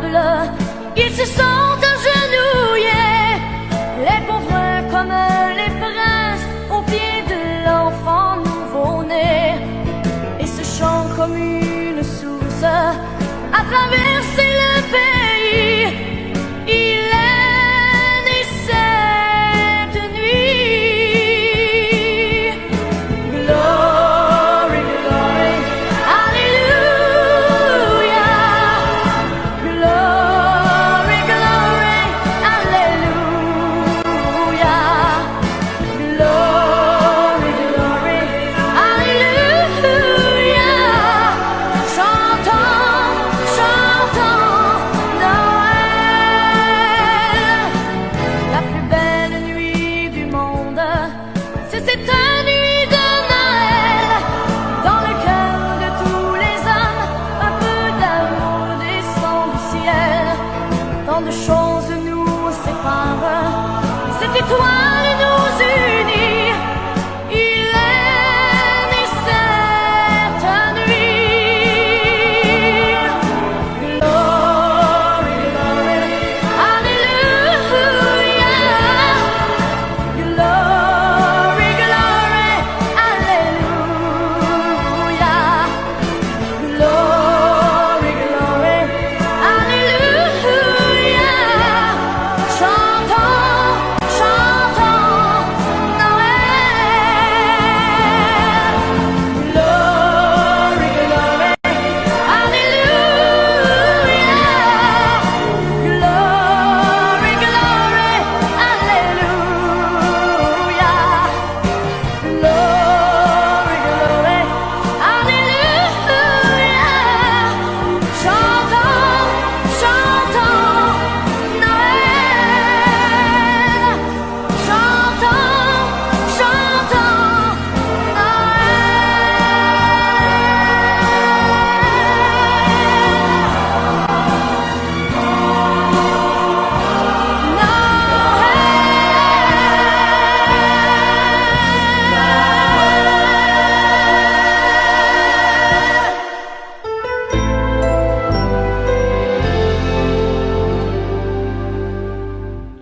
table, ils se sont agenouillés, les pauvres comme les princes, au pied de l'enfant nouveau-né. Et ce chant comme une source a traversé le pays. Il est né cette nuit. Glory, glory, Alléluia. Glory, glory, Alléluia. Glory, glory, Alléluia. Chantons, chantons Noël. La plus belle nuit du monde, c'est cette nuit de Noël. Dans le cœur de tous les hommes, un peu d'amour descend du ciel. Tant de choses nous séparent, cette étoile nous unit. Il est né cette nuit. Glory, glory, Alléluia. Glory, glory, Alléluia. Glory, glory, Alléluia. Chantons, chantons Noël. Glory, glory, Alléluia. Glory, glory, Alléluia. Glory, glory, Alléluia. Chantons, chantons Noël. Chantons, chantons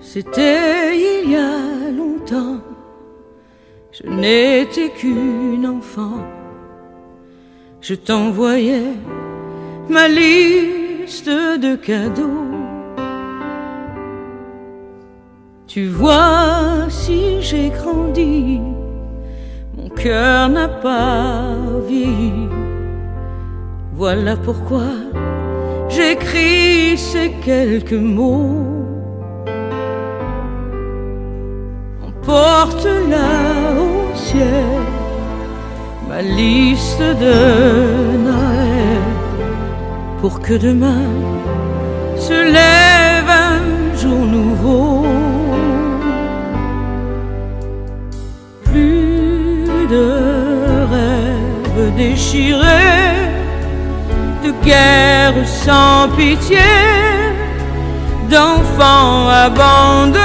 C'était il y a longtemps, je n'étais qu'une enfant. Je t'envoyais ma liste de cadeaux. Tu vois, si j'ai grandi, mon cœur n'a pas vieilli. Voilà pourquoi j'écris ces quelques mots. Porte là au ciel ma liste de Noël, pour que demain se lève un jour nouveau. Plus de rêves déchirés, de guerre sans pitié, d'enfants abandonnés.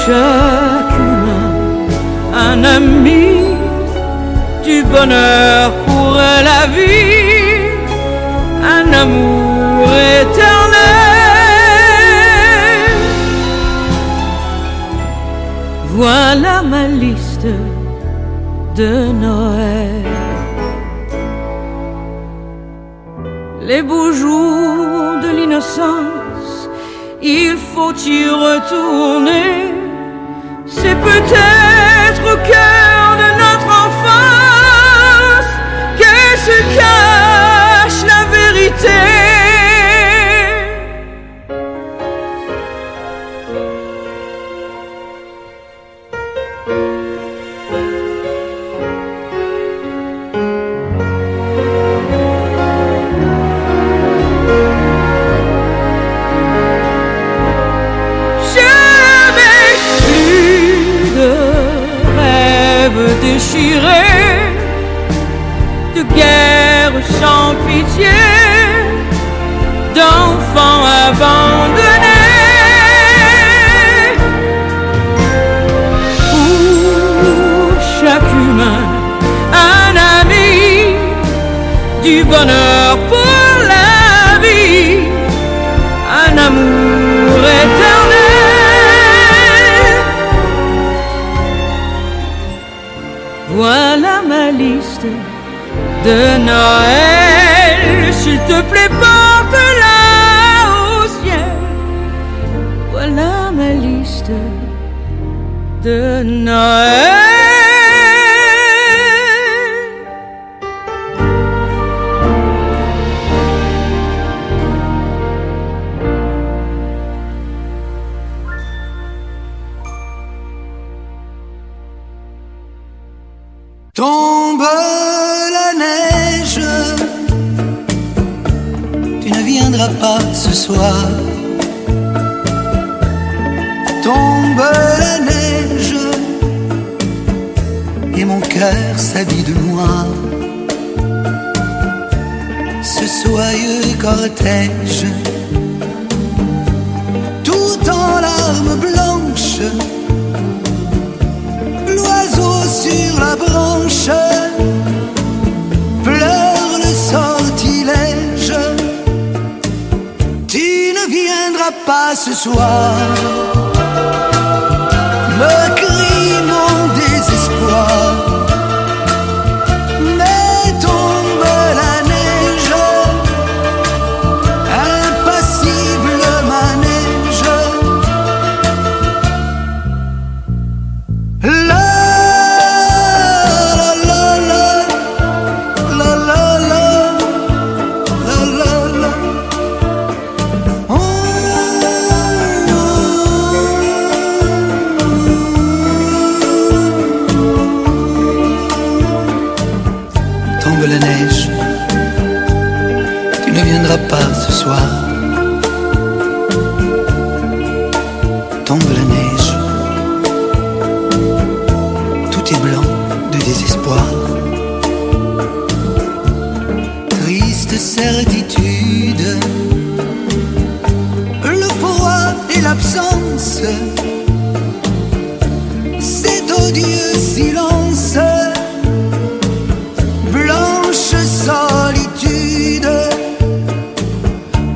Chaque humain, un ami, du bonheur pour la vie, un amour éternel. Voilà ma liste de Noël. Les beaux jours de l'innocence, il faut y retourner. C'est peut-être au cœur de notre enfance que se cache la vérité. Déchirés, de guerre sans pitié, d'enfants abandonnés. Pour chaque humain, un ami, du bonheur pour la vie, un amour éternel. Voilà ma liste de Noël, s'il te plaît porte-la au ciel. Voilà ma liste de Noël. Tombe la neige, tu ne viendras pas ce soir. Tombe la neige, et mon cœur s'habille de noir. Ce soyeux cortège, tout en larmes blanches, l'oiseau sur la branche pleure le sortilège. Tu ne viendras pas ce soir, me crie mon désespoir. Mais tombe la neige, impassible manège. La neige, tu ne viendras pas ce soir. Tombe la neige, tout est blanc de désespoir. Triste certitude, le froid et l'absence, cet odieux silence. Blanche solitude,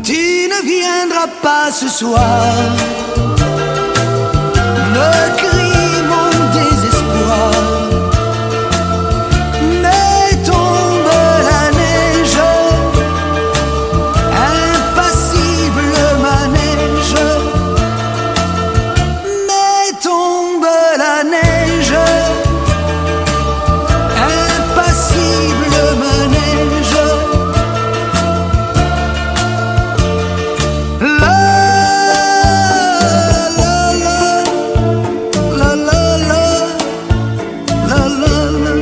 tu ne viendras pas ce soir, me crie mon désespoir. Mais tombe la neige, impassible manège. Mais tombe la neige, impassible manège. La la la la la la la la la.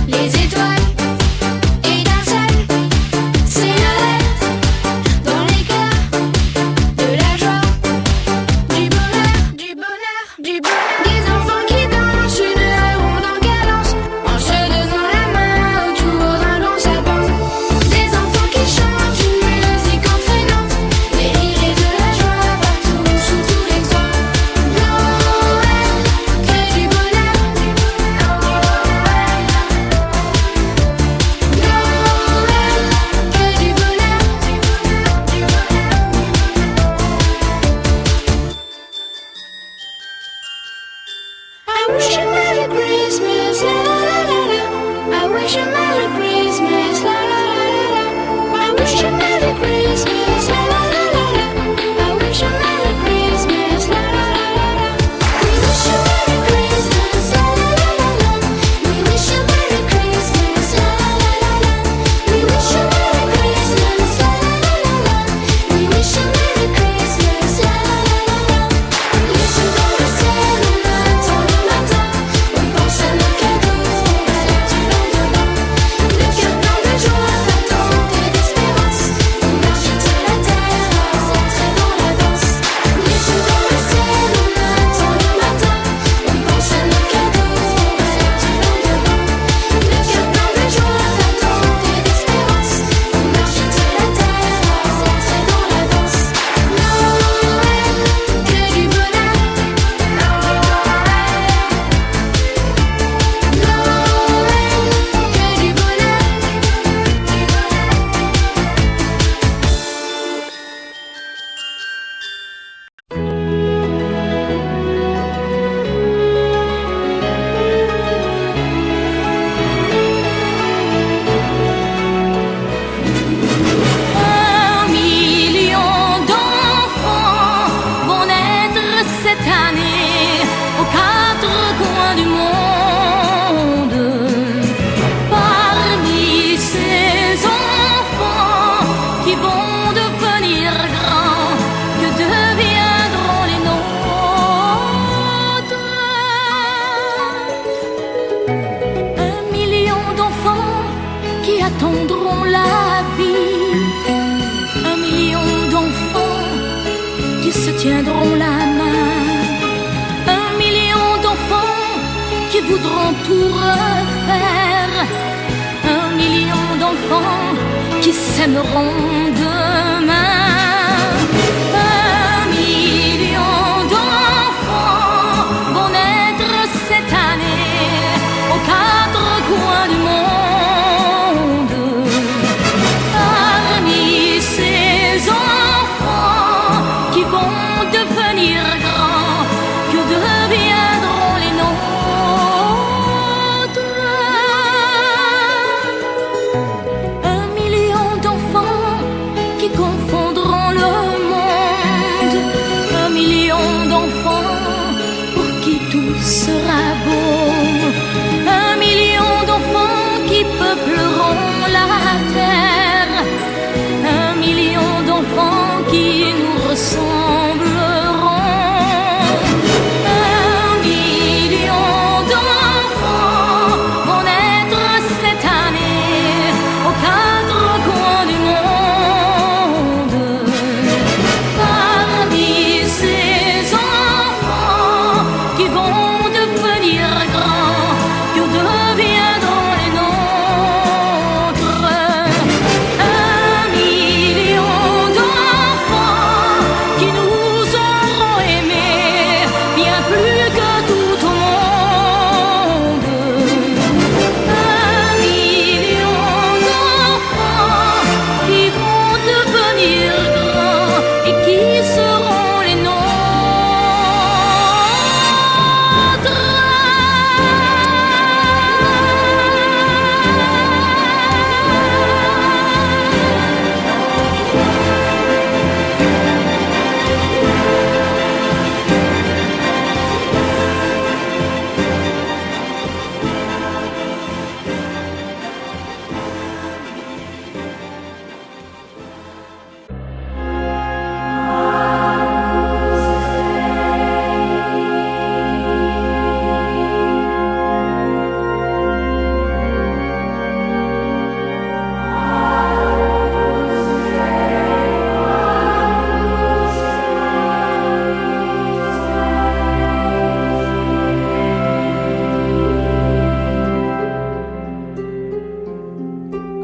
Les Christmas, la la la la la. I wish you Merry Christmas, la la la la la. We wish you Merry Christmas, la la la la la. We wish you Merry Christmas, la la la la la. We wish you Merry Christmas, la la la la la. We wish you Merry Christmas, la la la la la. Les yeux dans le ciel, on attend le matin. On pense à nos cadeaux, on rêve du lendemain. Le cœur plein de joie, d'attente et d'espérance. On marche sur la terre, entrée dans la danse. Les yeux dans le ciel, on attend le matin. On pense à nos cadeaux, on rêve du lendemain. Le cœur plein de joie, d'attente et d'espérance. On marche sur la terre, entrée dans la danse. Noël, que du bonheur. Noël, que du bonheur. Un million d'enfants vont naître cette année aux quatre coins du monde. Parmi ces enfants qui vont devenir grands, que deviendront les nôtres? Un million d'enfants qui attendront la vie. Un million d'enfants qui se tiendront la main. Un million d'enfants qui voudront tout refaire. Un million d'enfants qui s'aimeront demain. Un million d'enfants vont naître cette année aux quatre coins du monde. Parmi ces enfants qui vont devenir grands, que deviendront les nôtres? Un million d'enfants qui confondront le monde. Un million d'enfants pour qui tout sera beau. Un million d'enfants qui peupleront la terre. Un million d'enfants qui nous ressembleront. Un million d'enfants vont naître cette année aux quatre coins du monde. Parmi ces enfants qui vont devenir grands, que deviendront les nôtres? Un million d'enfants qui nous auront aimés bien plus que tout au monde. Un million d'enfants qui vont devenir grands et qui seront les nôtres.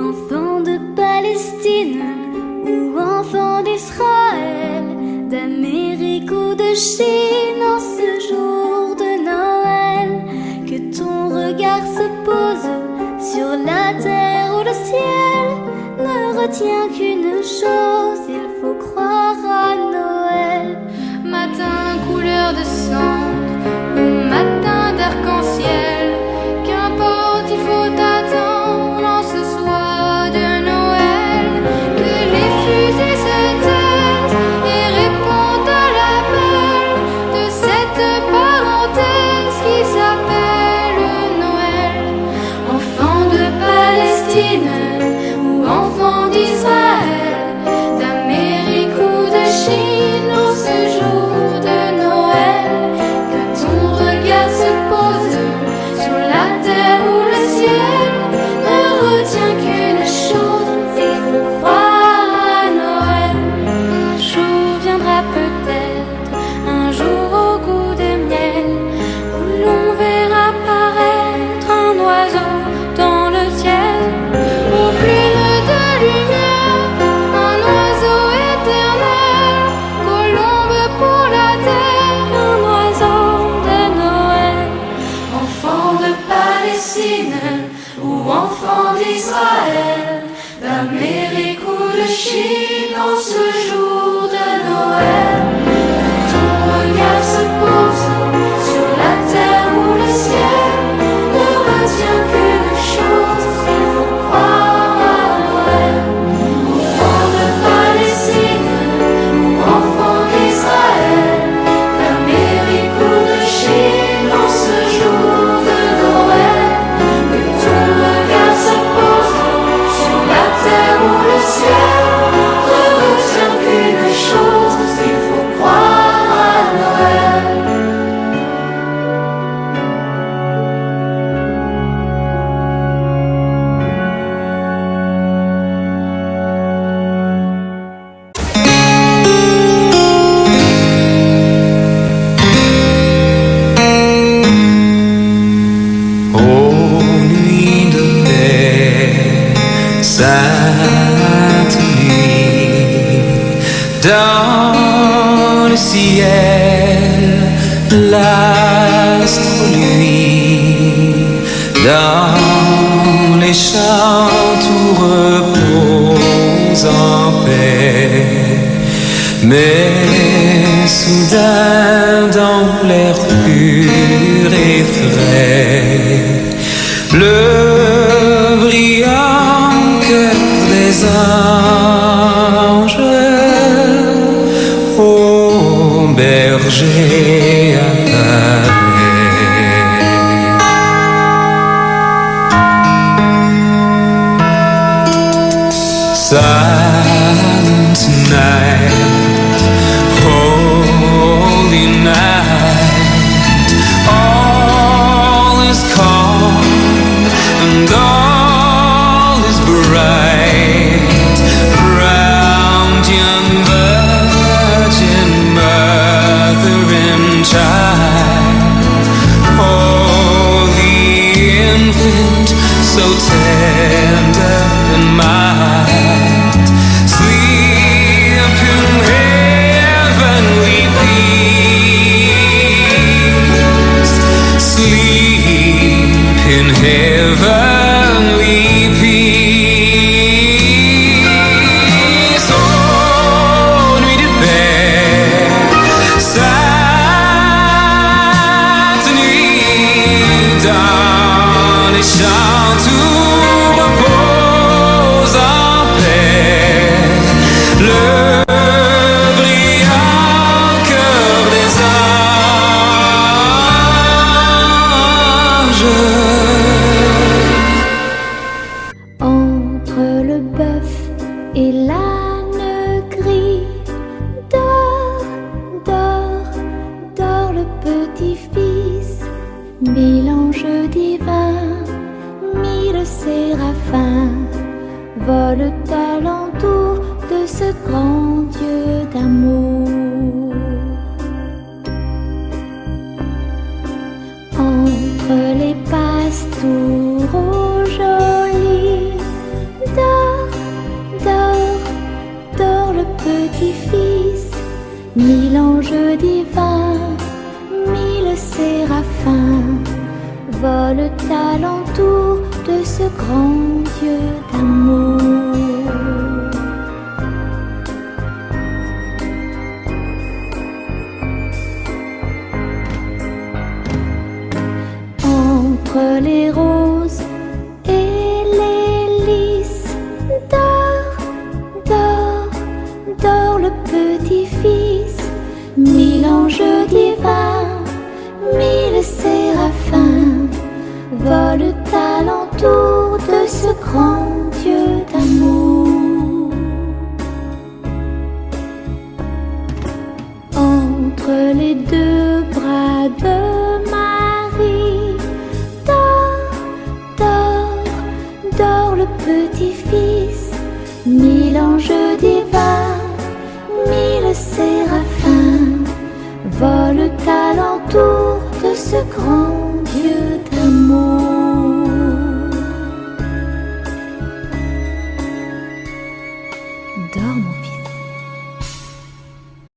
Enfants de Palestine ou enfants d'Israël, d'Amérique ou de Chine, en ce jour de Noël, que ton regard se pose sur la terre ou le ciel, ne retiens qu'une chose, il faut croire à Noël. Matin couleur de cendre ou matin d'arc-en-ciel, qu'importe, il faut attendre en ce soir de Noël, que les fusées enfants de Palestine ou enfants d'Israël, d'Amérique ou de Chine en ce jour de Noël. Ton regard se pose sur la terre ou le ciel, ne retiens qu'une chose, il faut croire à Noël. Enfants de Palestine ou enfants d'Israël, d'Amérique ou de Chine en ce jour de Noël, que ton regard se pose sur la terre ou le ciel, ne retiens qu'une chose, il faut croire à Noël. Ô nuit de paix, sainte nuit, dans le ciel, l'astre luit, dans les champs tout repose en paix. Mais soudain dans l'air pur et frais, le brillant cœur des anges au berger apparaît. Silent night, holy night, all is calm and all is bright. Round young virgin mother and child, holy infant, so tender and mild, sleep in heavenly peace, sleep in heavenly peace. Oh, nuit de paix, sainte nuit, dans les champs tout repose en paix. Le brillant cœur des anges. Entre le bœuf et l'âne gris, dort, dort, dort le petit-fils. Mille anges divins, mille séraphins volent alentour de ce grand Dieu d'amour. Entre les pastoureaux jolis, dort, dort, dort le petit-fils. Mille anges divins, mille séraphins volent alentour de ce grand Dieu d'amour. Entre les roses et les lys, dort, dort, dort le petit-fils. Mille anges divins, mille séraphins volent alentour de ce grand Dieu d'amour. Entre les deux bras de Marie, dort, dort, dort le petit-fils. Mille anges divins, mille séraphins volent alentour de ce grand Dieu d'amour. Dors mon